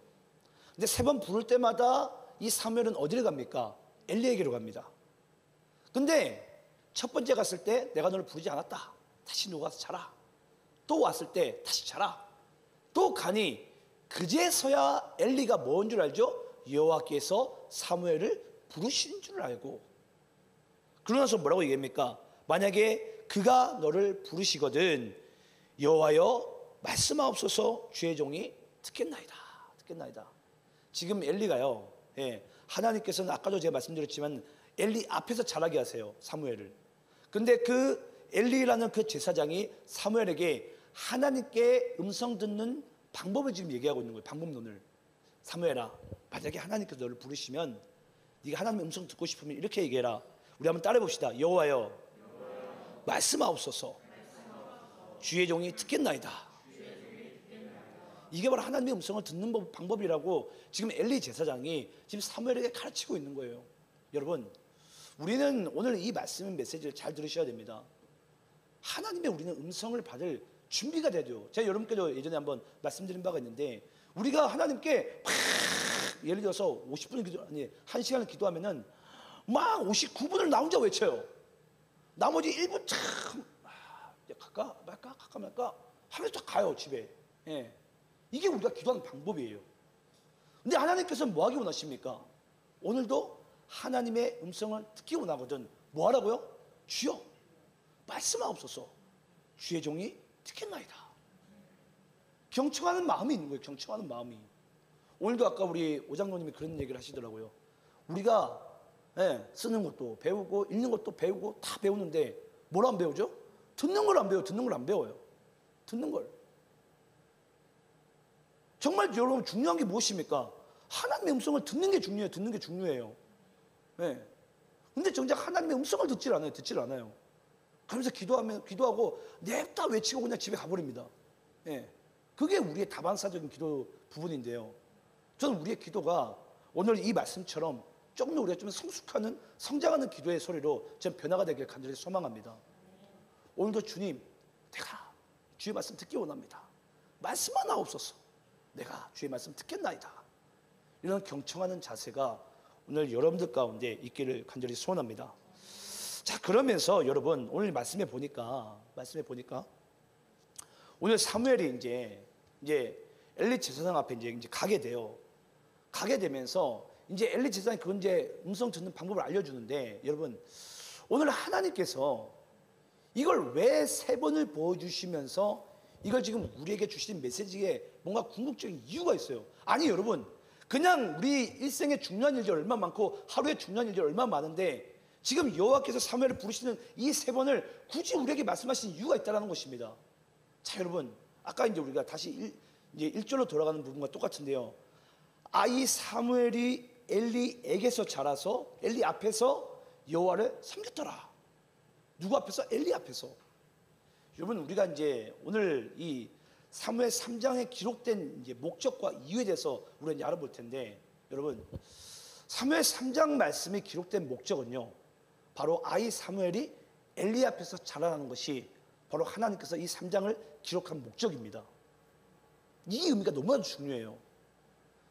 근데 3번 부를 때마다 이 사무엘은 어디를 갑니까? 엘리에게로 갑니다. 근데 첫 번째 갔을 때 내가 너를 부르지 않았다. 다시 누워 가서 자라. 또 왔을 때 다시 자라. 또 가니 그제서야 엘리가 뭔 줄 알죠? 여호와께서 사무엘을 부르신 줄 알고. 그러나서 뭐라고 얘기합니까? 만약에 그가 너를 부르시거든 여호와여 말씀하옵소서 주의 종이 듣겠나이다. 듣겠나이다. 지금 엘리가요, 하나님께서는 아까도 제가 말씀드렸지만 엘리 앞에서 자라게 하세요, 사무엘을. 근데 그 엘리라는 그 제사장이 사무엘에게 하나님께 음성 듣는 방법을 지금 얘기하고 있는 거예요. 방법론을. 사무엘아, 만약에 하나님께서 너를 부르시면 네가 하나님의 음성 듣고 싶으면 이렇게 얘기해라. 우리 한번 따라해 봅시다. 여호와여 말씀하옵소서 주의 종이 듣겠나이다. 이게 바로 하나님의 음성을 듣는 방법이라고 지금 엘리 제사장이 지금 사무엘에게 가르치고 있는 거예요. 여러분, 우리는 오늘 이 말씀 메시지를 잘 들으셔야 됩니다. 하나님의 우리는 음성을 받을 준비가 돼야 돼요. 제가 여러분께도 예전에 한번 말씀드린 바가 있는데, 우리가 하나님께 예를 들어서 50분을 기도, 아니 1시간을 기도하면은 막 59분을 나 혼자 외쳐요. 나머지 1분 참 갈까 말까 하면서 또 가요 집에. 이게 우리가 기도하는 방법이에요. 근데 하나님께서는 뭐 하기 원하십니까? 오늘도 하나님의 음성을 듣기 원하거든. 뭐 하라고요? 주여 말씀하옵소서 주의 종이 듣겠나이다. 경청하는 마음이 있는 거예요. 경청하는 마음이. 오늘도 아까 우리 오장로님이 그런 얘기를 하시더라고요. 우리가 쓰는 것도 배우고 읽는 것도 배우고 다 배우는데 뭘 안 배우죠? 듣는 걸 안 배워요. 듣는 걸 안 배워요. 듣는 걸. 정말 여러분 중요한 게 무엇입니까? 하나님의 음성을 듣는 게 중요해요. 듣는 게 중요해요. 근데 정작 하나님의 음성을 듣질 않아요. 그러면서 기도하고 냅다 외치고 그냥 집에 가버립니다. 그게 우리의 다반사적인 기도 부분인데요. 저는 우리의 기도가 오늘 이 말씀처럼 조금 더 우리가 좀 성숙하는 성장하는 기도의 소리로 좀 변화가 되길 간절히 소망합니다. 오늘도 주님, 내가 주의 말씀 듣기 원합니다. 말씀만 하옵소서. 내가 주의 말씀 듣겠나이다. 이런 경청하는 자세가 오늘 여러분들 가운데 있기를 간절히 소원합니다. 자, 그러면서 여러분 오늘 말씀에 보니까 오늘 사무엘이 이제 엘리 제사장 앞에 이제 가게 돼요. 가게 되면서 이제 엘리 제사장이 그 이제 음성 듣는 방법을 알려주는데, 여러분 오늘 하나님께서 이걸 왜 3번을 보여주시면서 이걸 지금 우리에게 주신 메시지에 뭔가 궁극적인 이유가 있어요. 아니 여러분, 그냥 우리 일생에 중요한 일들 얼마나 많고 하루에 중요한 일들 얼마나 많은데 지금 여호와께서 사무엘을 부르시는 이 3번을 굳이 우리에게 말씀하신 이유가 있다는 것입니다. 자, 여러분, 아까 이제 우리가 다시 이제 1절로 돌아가는 부분과 똑같은데요. 이 사무엘이 엘리에게서 자라서 엘리 앞에서 여호와를 섬겼더라. 누구 앞에서? 엘리 앞에서. 여러분, 우리가 이제 오늘 이 사무엘 3장에 기록된 이제 목적과 이유에 대해서 우리가 이제 알아볼 텐데, 여러분, 사무엘 3장 말씀이 기록된 목적은요, 바로 아이 사무엘이 엘리 앞에서 자라나는 것이 바로 하나님께서 이 3장을 기록한 목적입니다. 이 의미가 너무나도 중요해요.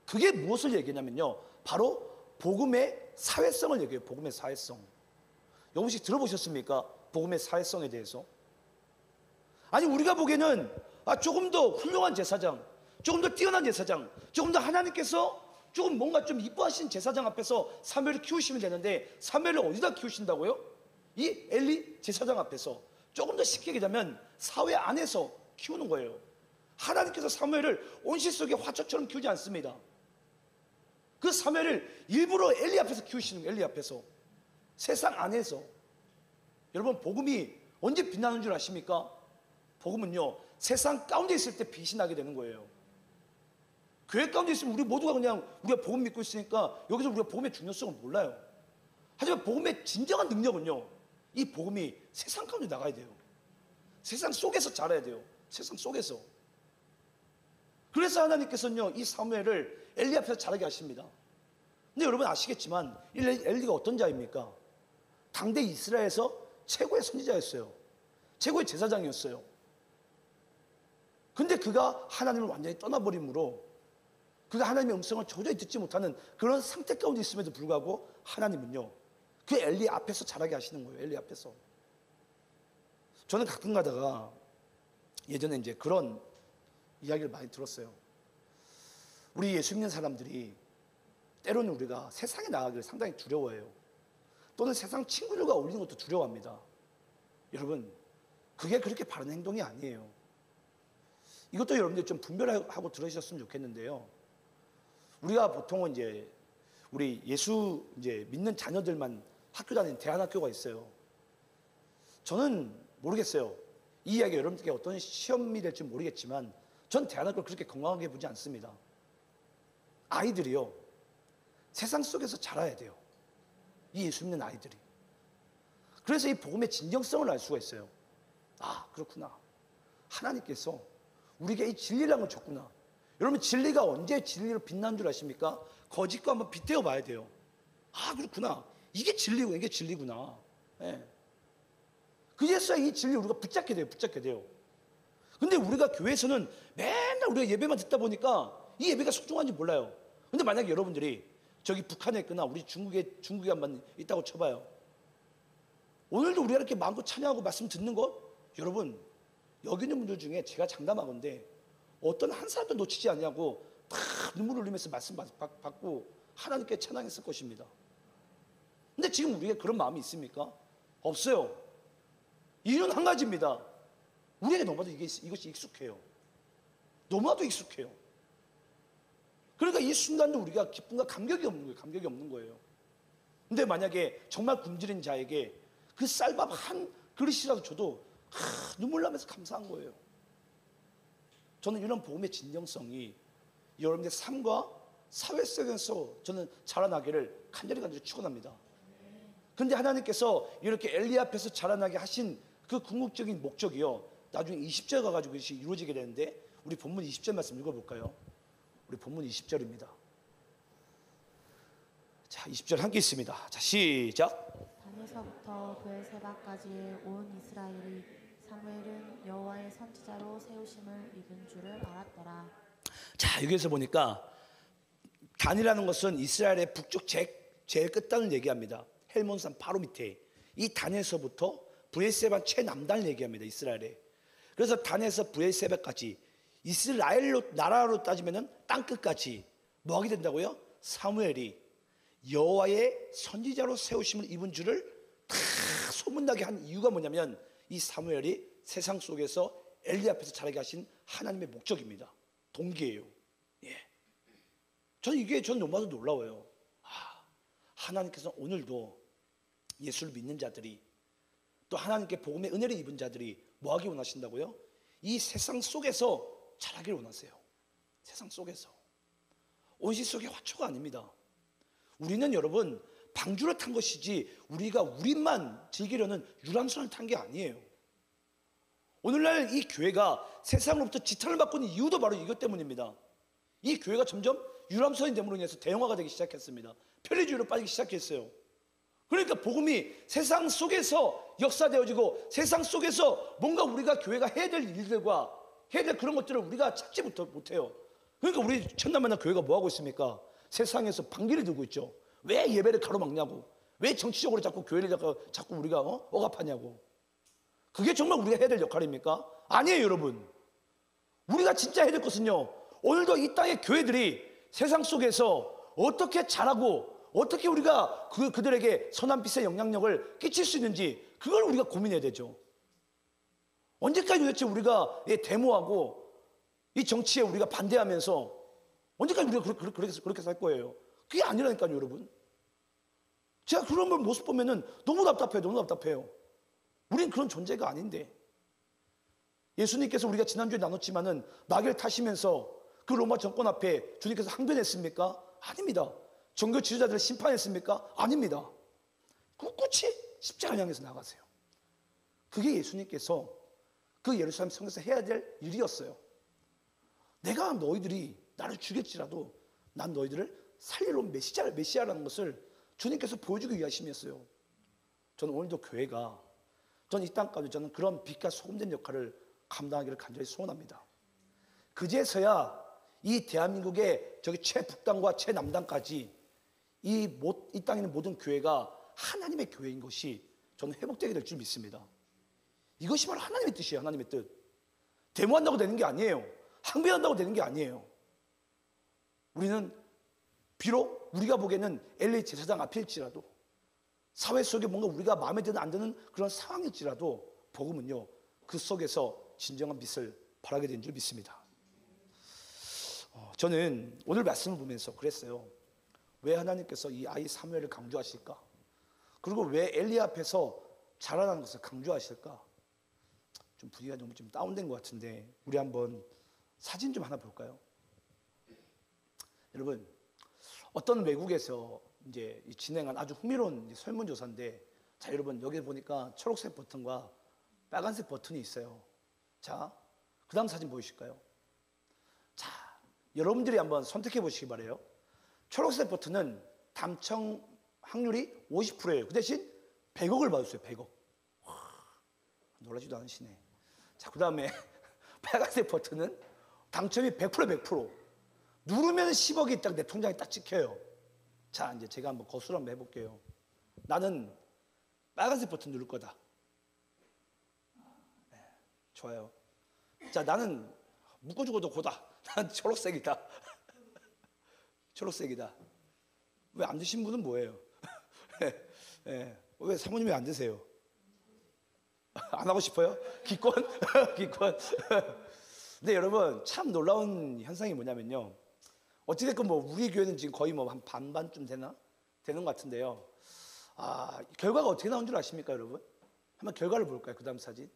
그게 무엇을 얘기하냐면요, 바로 복음의 사회성을 얘기해요. 복음의 사회성. 여러분 혹시 들어보셨습니까? 복음의 사회성에 대해서. 아니 우리가 보기에는 조금 더 훌륭한 제사장, 조금 더 뛰어난 제사장, 조금 더 하나님께서 조금 뭔가 좀 이뻐하신 제사장 앞에서 사무엘을 키우시면 되는데, 사무엘을 어디다 키우신다고요? 이 엘리 제사장 앞에서. 조금 더 쉽게 얘기하면 사회 안에서 키우는 거예요. 하나님께서 사무엘을 온실 속의 화초처럼 키우지 않습니다. 그 사무엘을 일부러 엘리 앞에서 키우시는 거예요. 엘리 앞에서. 세상 안에서. 여러분, 복음이 언제 빛나는 줄 아십니까? 복음은요, 세상 가운데 있을 때 빛이 나게 되는 거예요. 교회 가운데 있으면 우리 모두가 그냥 우리가 복음 믿고 있으니까 여기서 우리가 복음의 중요성을 몰라요. 하지만 복음의 진정한 능력은요, 이 복음이 세상 가운데 나가야 돼요. 세상 속에서 자라야 돼요. 세상 속에서. 그래서 하나님께서는요, 이 사무엘을 엘리 앞에서 자라게 하십니다. 근데 여러분 아시겠지만 엘리가 어떤 자입니까? 당대 이스라엘에서 최고의 선지자였어요. 최고의 제사장이었어요. 근데 그가 하나님을 완전히 떠나버림으로 그가 하나님의 음성을 도저히 듣지 못하는 그런 상태 가운데 있음에도 불구하고 하나님은요, 그 엘리 앞에서 자라게 하시는 거예요. 엘리 앞에서. 저는 가끔 가다가 예전에 이제 그런 이야기를 많이 들었어요. 우리 예수 믿는 사람들이 때로는 우리가 세상에 나가기를 상당히 두려워해요. 또는 세상 친구들과 어울리는 것도 두려워합니다. 여러분, 그게 그렇게 바른 행동이 아니에요. 이것도 여러분들 좀 분별하고 들으셨으면 좋겠는데요. 우리가 보통은 이제 우리 예수 이제 믿는 자녀들만 학교 다니는 대안학교가 있어요. 저는 모르겠어요. 이 이야기가 여러분들께 어떤 시험이 될지 모르겠지만 전 대안학교를 그렇게 건강하게 보지 않습니다. 아이들이요, 세상 속에서 자라야 돼요. 이 예수 믿는 아이들이. 그래서 이 복음의 진정성을 알 수가 있어요. 아, 그렇구나. 하나님께서 우리에게 이 진리라는 걸 줬구나. 여러분, 진리가 언제 진리로 빛난 줄 아십니까? 거짓과 한번 빗대어 봐야 돼요. 아, 그렇구나. 이게 진리고 이게 진리구나. 예. 그제서야 이 진리 우리가 붙잡게 돼요. 근데 우리가 교회에서는 맨날 우리가 예배만 듣다 보니까 이 예배가 소중한지 몰라요. 근데 만약에 여러분들이 저기 북한에 있거나 우리 중국에 한번 있다고 쳐봐요. 오늘도 우리가 이렇게 마음껏 찬양하고 말씀 듣는 것, 여러분, 여기 있는 분들 중에 제가 장담하건대 어떤 한 사람도 놓치지 않냐고 다 눈물을 흘리면서 말씀 받고 하나님께 찬양했을 것입니다. 근데 지금 우리가 그런 마음이 있습니까? 없어요. 이유는 한 가지입니다. 우리에게 너무나도 이것이 익숙해요. 너무나도 익숙해요. 그러니까 이 순간도 우리가 기쁨과 감격이 없는 거예요. 근데 만약에 정말 굶주린 자에게 그 쌀밥 한 그릇이라도 줘도 눈물 나면서 감사한 거예요. 저는 이런 복음의 진정성이 여러분의 삶과 사회 속에서 저는 자라나기를 간절히 축원합니다. 근데 하나님께서 이렇게 엘리 앞에서 자라나게 하신 그 궁극적인 목적이요, 나중에 20절 가가지고 이것이 이루어지게 되는데, 우리 본문 20절 말씀 읽어볼까요? 우리 본문 20절입니다. 자, 20절 함께 있습니다. 자, 시작. 단에서부터 브엘세바까지 온 이스라엘이 사무엘은 여호와의 선지자로 세우심을 입은 줄을 알았더라. 자, 여기에서 보니까 단이라는 것은 이스라엘의 북쪽 제일 끝단을 얘기합니다. 헬몬산 바로 밑에 이 단에서부터 브엘세바 최남단을 얘기합니다. 이스라엘에. 그래서 단에서 브엘세바까지 이스라엘로 나라로 따지면은 땅 끝까지 뭐 하게 된다고요? 사무엘이 여호와의 선지자로 세우심을 입은 줄을 다 소문나게 한 이유가 뭐냐면, 이 사무엘이 세상 속에서 엘리 앞에서 자라게 하신 하나님의 목적입니다. 동기예요. 예. 저는 너무나도 놀라워요. 하나님께서 오늘도 예수를 믿는 자들이, 또 하나님께 복음의 은혜를 입은 자들이 뭐 하기 원하신다고요? 이 세상 속에서 자라기를 원하세요. 세상 속에서. 온실 속의 화초가 아닙니다. 우리는 여러분 방주를 탄 것이지 우리가 우리만 즐기려는 유람선을 탄 게 아니에요. 오늘날 이 교회가 세상으로부터 지탄을 받고 있는 이유도 바로 이것 때문입니다. 이 교회가 점점 유람선이 됨으로 인해서 대형화가 되기 시작했습니다. 편리주의로 빠지기 시작했어요. 그러니까 복음이 세상 속에서 역사되어지고 세상 속에서 뭔가 우리가 교회가 해야 될 일들과 해야 될 그런 것들을 우리가 찾지 못해요. 그러니까 우리 천남만남 교회가 뭐 하고 있습니까? 세상에서 반기를 들고 있죠. 왜 예배를 가로막냐고, 왜 정치적으로 자꾸 교회를 자꾸 우리가 억압하냐고. 그게 정말 우리가 해야 될 역할입니까? 아니에요, 여러분. 우리가 진짜 해야 될 것은요, 오늘도 이 땅의 교회들이 세상 속에서 어떻게 자라고 어떻게 우리가 그들에게 선한 빛의 영향력을 끼칠 수 있는지, 그걸 우리가 고민해야 되죠. 언제까지 도대체 우리가 데모하고 이 정치에 우리가 반대하면서 언제까지 우리가 그렇게 살 거예요? 그게 아니라니까요, 여러분. 제가 그런 모습 보면은 너무 답답해요. 우린 그런 존재가 아닌데. 예수님께서 우리가 지난주에 나눴지만은 나귀를 타시면서 그 로마 정권 앞에 주님께서 항변했습니까? 아닙니다. 종교 지도자들을 심판했습니까? 아닙니다. 꿋꿋이 십자가를 향해서 나가세요. 그게 예수님께서 그 예루살렘 성에서 해야 될 일이었어요. 내가 너희들이 나를 죽일지라도 난 너희들을 살리러 온 메시아라는 것을 주님께서 보여주기 위하심이었어요. 저는 오늘도 교회가, 저는 이 땅까지 저는 그런 빛과 소금된 역할을 감당하기를 간절히 소원합니다. 그제서야 이 대한민국의 저기 최북단과 최남단까지 이 땅에 있는 모든 교회가 하나님의 교회인 것이 저는 회복되게 될 줄 믿습니다. 이것이 바로 하나님의 뜻이에요. 하나님의 뜻. 데모한다고 되는 게 아니에요. 항변한다고 되는 게 아니에요. 우리는 비록 우리가 보기에는 엘리 제사장 앞일지라도 사회 속에 뭔가 우리가 마음에 드는 안 드는 그런 상황일지라도 복음은요 그 속에서 진정한 빛을 발하게 된 줄 믿습니다. 저는 오늘 말씀을 보면서 그랬어요. 왜 하나님께서 이 아이 사무엘을 강조하실까? 그리고 왜 엘리 앞에서 자라나는 것을 강조하실까? 좀 분위기가 너무 좀 다운된 것 같은데 우리 한번 사진 좀 하나 볼까요? 여러분 어떤 외국에서 이제 진행한 아주 흥미로운 설문조사인데, 자 여러분 여기 보니까 초록색 버튼과 빨간색 버튼이 있어요. 자, 그 다음 사진 보이실까요? 자, 여러분들이 한번 선택해 보시기 바래요. 초록색 버튼은 당첨 확률이 50%예요. 그 대신 100억을 받았어요. 100억. 와, 놀라지도 않으시네. 자, 그 다음에 빨간색 버튼은 당첨이 100% 누르면 10억이 딱 내 통장에 딱 찍혀요. 자, 이제 제가 한번 거수를 한번 해볼게요. 나는 빨간색 버튼 누를 거다. 네, 좋아요. 자, 나는 묶어 죽어도 고다. 난 초록색이다. 초록색이다. 왜 안 드신 분은 뭐예요? 네, 왜 사모님이 안 드세요? 안 하고 싶어요? 기권? 기권? 근데 여러분 참 놀라운 현상이 뭐냐면요, 어찌됐건 뭐 우리 교회는 지금 거의 뭐 한 반반쯤 되는 것 같은데요. 결과가 어떻게 나온 줄 아십니까, 여러분? 한번 결과를 볼까요? 그 다음 사진.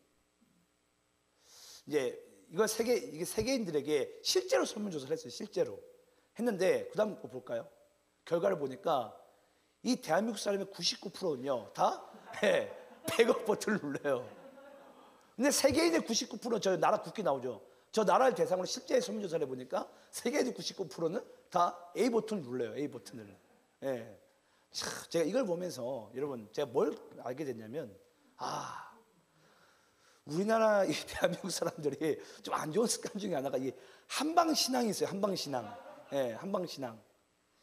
이제 이게 세계인들에게 실제로 설문조사를 했어요. 실제로 했는데 그 다음 거 볼까요? 결과를 보니까 이 대한민국 사람의 99%는요 다 100억 버튼을 눌러요. 근데 세계인의 99%는 저 나라 국기 나오죠. 저 나라를 대상으로 실제 설문조사를 해보니까 세계인의 99%는 다 A 버튼을 눌러요. A 버튼을. 예. 제가 이걸 보면서 여러분 제가 뭘 알게 됐냐면, 우리나라 이 대한민국 사람들이 좀 안 좋은 습관 중에 하나가 이 한방 신앙이 있어요. 한방 신앙. 예, 한방 신앙.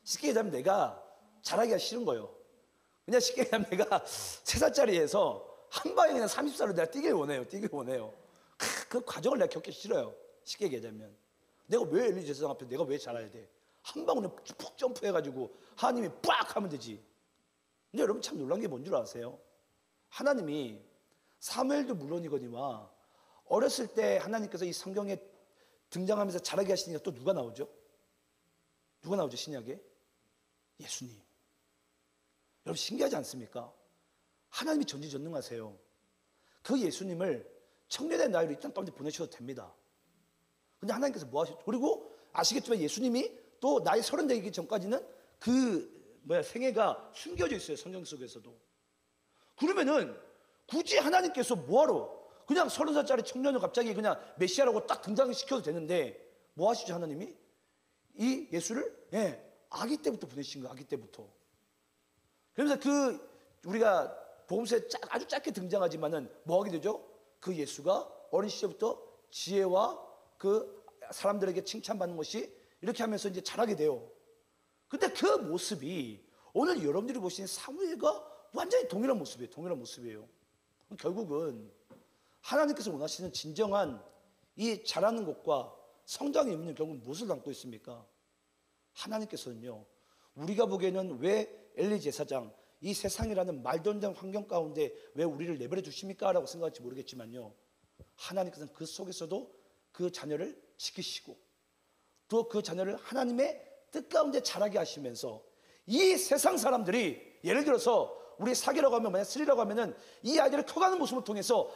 쉽게 얘기하면 내가 잘하기가 싫은 거예요. 그냥 쉽게 얘기하면 내가 3살짜리에서 한 방에 그냥 30살로 내가 뛰길 원해요. 그 과정을 내가 겪기 싫어요. 쉽게 얘기하자면 내가 왜 엘리 제사장 앞에 내가 왜 잘해야 돼? 한 방울에 푹 점프해가지고 하나님이 빡 하면 되지. 근데 여러분 참 놀란 게 뭔 줄 아세요? 하나님이 사무엘도 물론이거니와 어렸을 때 하나님께서 이 성경에 등장하면서 자라게 하시니까 또 누가 나오죠? 누가 나오죠 신약에? 예수님. 여러분 신기하지 않습니까? 하나님이 전지전능하세요. 그 예수님을 청년의 나이로 이 땅 가운데 보내셔도 됩니다. 근데 하나님께서 뭐 하셨죠? 그리고 아시겠지만 예수님이 또 나이 30 되기 전까지는 생애가 숨겨져 있어요. 성경 속에서도. 그러면은 굳이 하나님께서 뭐하러 그냥 30살짜리 청년을 갑자기 그냥 메시아라고 딱 등장시켜도 되는데 뭐 하시죠 하나님이? 이 예수를 아기 때부터 보내신 거예요. 아기 때부터. 그러면서 우리가 복음서에 아주 짧게 등장하지만은 뭐 하게 되죠? 그 예수가 어린 시절부터 지혜와 그 사람들에게 칭찬받는 것이 이렇게 하면서 이제 자라게 돼요. 근데 그 모습이 오늘 여러분들이 보시는 사무엘과 완전히 동일한 모습이에요. 결국은 하나님께서 원하시는 진정한 이 자라는 것과 성장의 의미는 결국 무엇을 담고 있습니까? 하나님께서는요, 우리가 보기에는 왜 엘리 제사장, 이 세상이라는 말도 안 되는 환경 가운데 왜 우리를 내버려 두십니까? 라고 생각할지 모르겠지만요, 하나님께서는 그 속에서도 그 자녀를 지키시고 또 그 자녀를 하나님의 뜻 가운데 자라게 하시면서 이 세상 사람들이 예를 들어서 우리 사기라고 하면 만약 쓰리라고 하면은 이 아이들을 커가는 모습을 통해서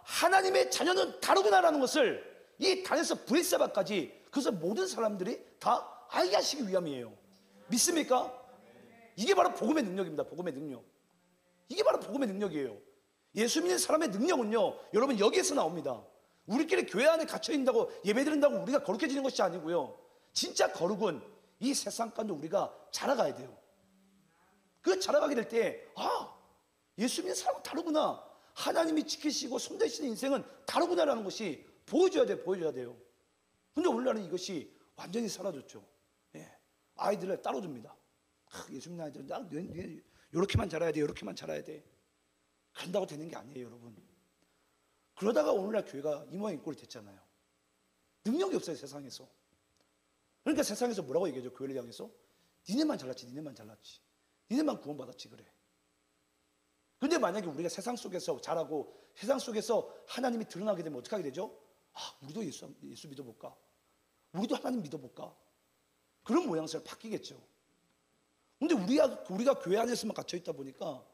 하나님의 자녀는 다르구나라는 것을 이 단에서 브레스바까지 그래서 모든 사람들이 다 알게 하시기 위함이에요. 믿습니까? 이게 바로 복음의 능력입니다. 복음의 능력. 이게 바로 복음의 능력이에요. 예수 믿는 사람의 능력은요, 여러분 여기에서 나옵니다. 우리끼리 교회 안에 갇혀있다고 예배드린다고 우리가 거룩해지는 것이 아니고요, 진짜 거룩은 이 세상 가운데 우리가 자라가야 돼요. 그 자라가게 될 때 예수 믿는 사람은 다르구나, 하나님이 지키시고 손대시는 인생은 다르구나라는 것이 보여줘야 돼요. 근데 오늘날은 이것이 완전히 사라졌죠. 아이들을 따로 줍니다. 예수 믿는 아이들은 이렇게만 자라야 돼. 그런다고 되는 게 아니에요, 여러분. 그러다가 오늘날 교회가 이 모양 이 꼴이 됐잖아요. 능력이 없어요, 세상에서. 그러니까 세상에서 뭐라고 얘기하죠? 교회를 향해서 니네만 잘났지, 니네만 잘났지, 니네만 구원받았지 그래. 근데 만약에 우리가 세상 속에서 잘하고 세상 속에서 하나님이 드러나게 되면 어떻게 하게 되죠? 아, 우리도 예수 믿어볼까? 우리도 하나님 믿어볼까? 그런 모양새로 바뀌겠죠. 근데 우리가 교회 안에서만 갇혀 있다 보니까,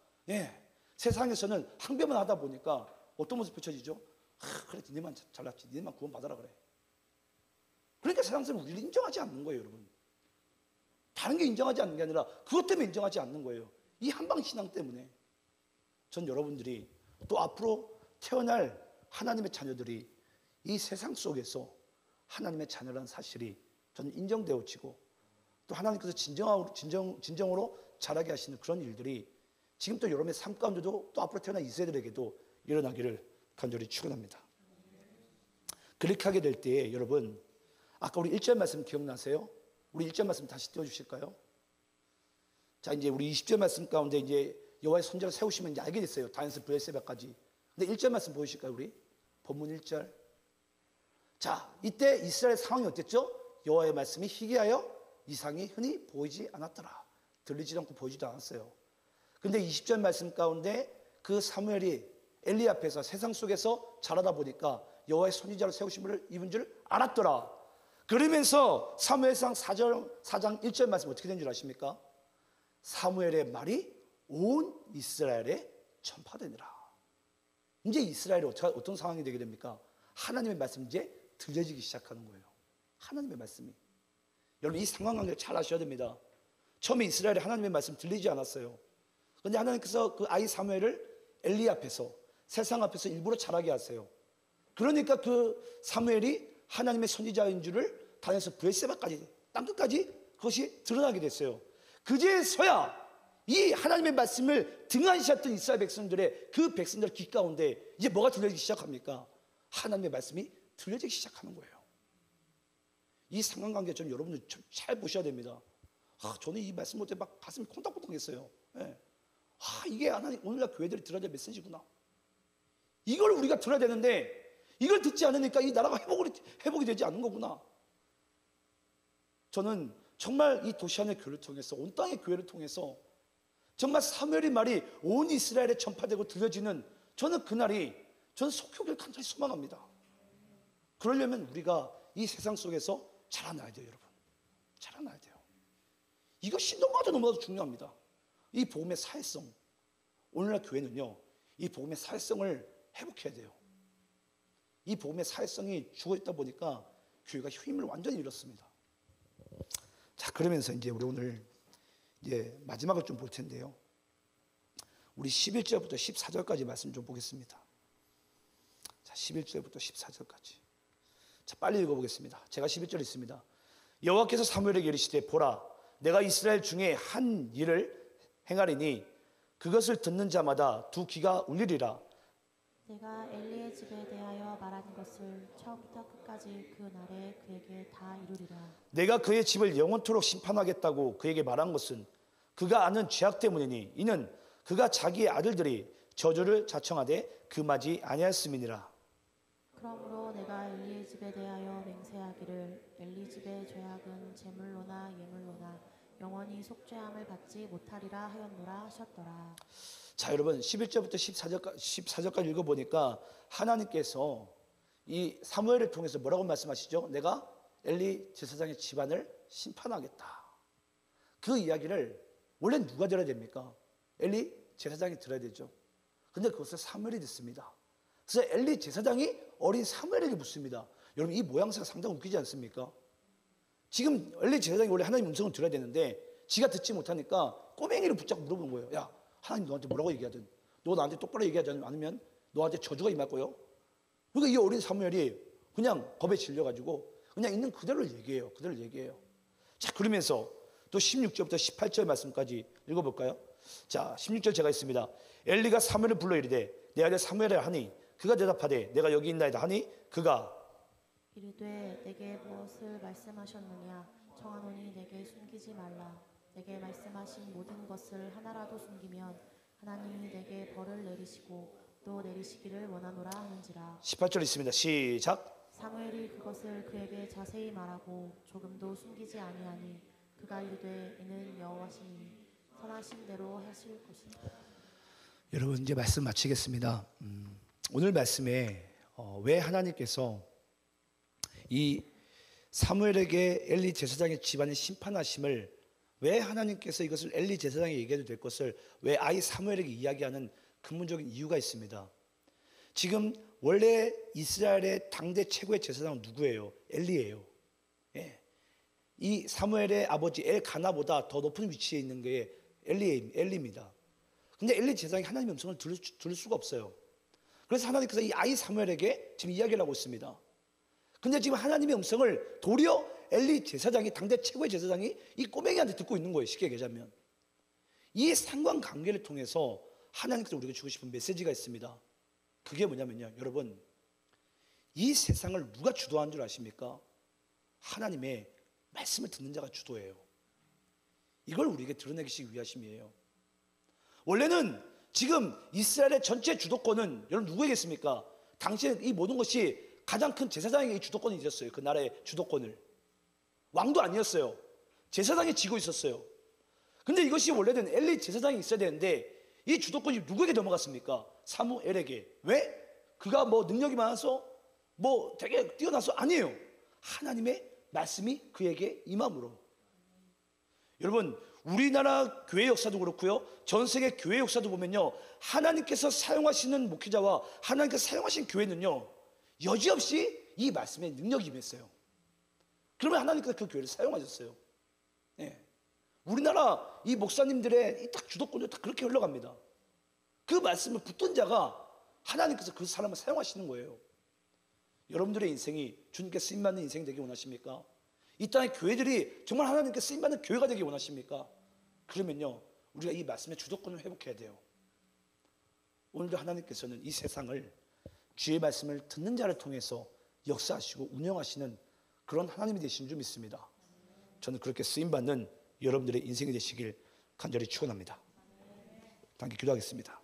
세상에서는 항변만 하다 보니까 어떤 모습 펼쳐지죠? 아, 그래, 니네만 잘났지, 니네만 구원받아라 그래. 그러니까 세상 사람은 우리를 인정하지 않는 거예요, 여러분. 다른 게 인정하지 않는 게 아니라 그것 때문에 인정하지 않는 거예요. 이 한방 신앙 때문에. 전 여러분들이 또 앞으로 태어날 하나님의 자녀들이 이 세상 속에서 하나님의 자녀라는 사실이 저는 인정되어지고 또 하나님께서 진정으로 자라게 하시는 그런 일들이 지금 또 여러분의 삶 가운데도 또 앞으로 태어날 2세들에게도 일어나기를 간절히 축원합니다. 그렇게 하게 될 때에 여러분, 아까 우리 1절 말씀 기억나세요? 우리 1절 말씀 다시 띄워주실까요? 자, 이제 우리 20절 말씀 가운데 이제 여호와의 선지자를 세우시면 이제 알게 됐어요. 다니엘서 브엘세바까지. 근데 1절 말씀 보이실까요, 우리? 본문 1절. 자, 이때 이스라엘 상황이 어땠죠? 여호와의 말씀이 희귀하여 이상이 흔히 보이지 않았더라. 들리지도 않고 보이지도 않았어요. 근데 20절 말씀 가운데 그 사무엘이 엘리 앞에서 세상 속에서 자라다 보니까 여호와의 선지자를 세우심을 입은 줄 알았더라. 그러면서 사무엘상 4장 1절 말씀 어떻게 된 줄 아십니까? 사무엘의 말이 온 이스라엘에 전파되니라. 이제 이스라엘이 어떤 상황이 되게 됩니까? 하나님의 말씀이 이제 들려지기 시작하는 거예요. 하나님의 말씀이. 여러분, 이 상황관계를 잘 아셔야 됩니다. 처음에 이스라엘에 하나님의 말씀 들리지 않았어요. 그런데 하나님께서 그 아이 사무엘을 엘리 앞에서, 세상 앞에서 일부러 자라게 하세요. 그러니까 그 사무엘이 하나님의 선지자인 줄을 다니엘서 브엘세바까지, 땅끝까지 그것이 드러나게 됐어요. 그제서야 이 하나님의 말씀을 등한시했던 이스라엘 백성들의 그 백성들 귀 가운데 이제 뭐가 들려지기 시작합니까? 하나님의 말씀이 들려지기 시작하는 거예요. 이 상관관계 좀 여러분들 잘 보셔야 됩니다. 아, 저는 이 말씀 볼 때 막 가슴이 콩닥콩닥했어요. 아, 이게 하나님 오늘날 교회들이 들어야 될 메시지구나. 이걸 우리가 들어야 되는데 이걸 듣지 않으니까 이 나라가 회복이 되지 않는 거구나. 저는 정말 이 도시 안의 교회를 통해서, 온 땅의 교회를 통해서 정말 사무엘의 말이 온 이스라엘에 전파되고 들려지는, 저는 그날이 저는 속효를 간절히 소망합니다. 그러려면 우리가 이 세상 속에서 자라나야 돼요, 여러분. 자라나야 돼요. 이것이 너무나도 중요합니다. 이 복음의 사회성. 오늘날 교회는요, 이 복음의 사회성을 회복해야 돼요. 이 복음의 사회성이 죽어있다 보니까 교회가 힘을 완전히 잃었습니다. 자, 그러면서 이제 우리 오늘 이제 마지막을 좀 볼 텐데요. 우리 11절부터 14절까지 말씀 좀 보겠습니다. 자, 11절부터 14절까지. 자, 빨리 읽어보겠습니다. 제가 11절 있습니다. 여호와께서 사무엘에게 이르시되 보라, 내가 이스라엘 중에 한 일을 행하리니 그것을 듣는 자마다 두 귀가 울리리라. 내가 엘리의 집에 대하여 말하는 것을 처음부터 끝까지 그 날에 그에게 다 이루리라. 내가 그의 집을 영원토록 심판하겠다고 그에게 말한 것은 그가 아는 죄악 때문이니 이는 그가 자기의 아들들이 저주를 자청하되 금하지 아니하였음이니라. 그러므로 내가 엘리의 집에 대하여 맹세하기를 엘리 집의 죄악은 제물로나 예물로나 영원히 속죄함을 받지 못하리라 하였노라 하셨더라. 자, 여러분 11절부터 14절까지 읽어보니까 하나님께서 이 사무엘을 통해서 뭐라고 말씀하시죠? 내가 엘리 제사장의 집안을 심판하겠다. 그 이야기를 원래 누가 들어야 됩니까? 엘리 제사장이 들어야 되죠. 근데 그것을 사무엘이 듣습니다. 그래서 엘리 제사장이 어린 사무엘에게 묻습니다. 여러분, 이 모양새가 상당히 웃기지 않습니까? 지금 엘리 제사장이 원래 하나님 음성을 들어야 되는데 지가 듣지 못하니까 꼬맹이를 붙잡고 물어보는 거예요. 야, 하나님 너한테 뭐라고 얘기하든, 너 나한테 똑바로 얘기하지 않으면 너한테 저주가 임할 거요. 그러니까 이 어린 사무엘이 그냥 겁에 질려가지고 그냥 있는 그대로를 얘기해요. 그대로 얘기해요. 자, 그러면서 또 16절부터 18절 말씀까지 읽어볼까요? 자, 16절 제가 있습니다. 엘리가 사무엘을 불러 이르되 내 아들 사무엘이라 하니 그가 대답하되 내가 여기 있나이다 하니 그가 이르되 내게 무엇을 말씀하셨느냐 청하노니 내게 숨기지 말라. 내게 말씀하신 모든 것을 하나라도 숨기면 하나님이 내게 벌을 내리시고 또 내리시기를 원하노라 하는지라. 18절 있습니다. 시작. 사무엘이 그것을 그에게 자세히 말하고 조금도 숨기지 아니하니 그가 이르되 이는 여호와시니 선하신 대로 하실 것이다. 여러분 이제 말씀 마치겠습니다. 오늘 말씀에 왜 하나님께서 이 사무엘에게 엘리 제사장의 집안의 심판하심을 왜 하나님께서 이것을 엘리 제사장에게 얘기해도 될 것을 왜 아이 사무엘에게 이야기하는 근본적인 이유가 있습니다. 지금 원래 이스라엘의 당대 최고의 제사장은 누구예요? 엘리예요. 예. 이 사무엘의 아버지 엘가나보다 더 높은 위치에 있는 게 엘리입니다. 근데 엘리 제사장이 하나님의 음성을 들을 수가 없어요. 그래서 하나님께서 이 아이 사무엘에게 지금 이야기를 하고 있습니다. 근데 지금 하나님의 음성을 도리어 엘리 제사장이 당대 최고의 제사장이 이 꼬맹이한테 듣고 있는 거예요. 쉽게 얘기하자면 이 상관관계를 통해서 하나님께서 우리에게 주고 싶은 메시지가 있습니다. 그게 뭐냐면요, 여러분 이 세상을 누가 주도하는 줄 아십니까? 하나님의 말씀을 듣는 자가 주도해요. 이걸 우리에게 드러내기 위하심이에요. 원래는 지금 이스라엘의 전체 주도권은 여러분 누구에게 있습니까? 당시에 이 모든 것이 가장 큰 제사장에게 주도권이 있었어요. 그 나라의 주도권을. 왕도 아니었어요. 제사장이 쥐고 있었어요. 근데 이것이 원래는 엘리 제사장이 있어야 되는데 이 주도권이 누구에게 넘어갔습니까? 사무엘에게. 왜? 그가 뭐 능력이 많아서 뭐 되게 뛰어나서 아니에요. 하나님의 말씀이 그에게 임함으로. 여러분 우리나라 교회 역사도 그렇고요, 전 세계 교회 역사도 보면요, 하나님께서 사용하시는 목회자와 하나님께서 사용하신 교회는요 여지없이 이 말씀에 능력이 임했어요. 그러면 하나님께서 그 교회를 사용하셨어요. 네. 우리나라 이 목사님들의 딱 주도권도 다 그렇게 흘러갑니다. 그 말씀을 붙든 자가 하나님께서 그 사람을 사용하시는 거예요. 여러분들의 인생이 주님께 쓰임받는 인생이 되기 원하십니까? 이 땅의 교회들이 정말 하나님께 쓰임받는 교회가 되기 원하십니까? 그러면요 우리가 이 말씀의 주도권을 회복해야 돼요. 오늘도 하나님께서는 이 세상을 주의 말씀을 듣는 자를 통해서 역사하시고 운영하시는 그런 하나님이 되신 줄 믿습니다. 저는 그렇게 쓰임받는 여러분들의 인생이 되시길 간절히 축원합니다. 함께 기도하겠습니다.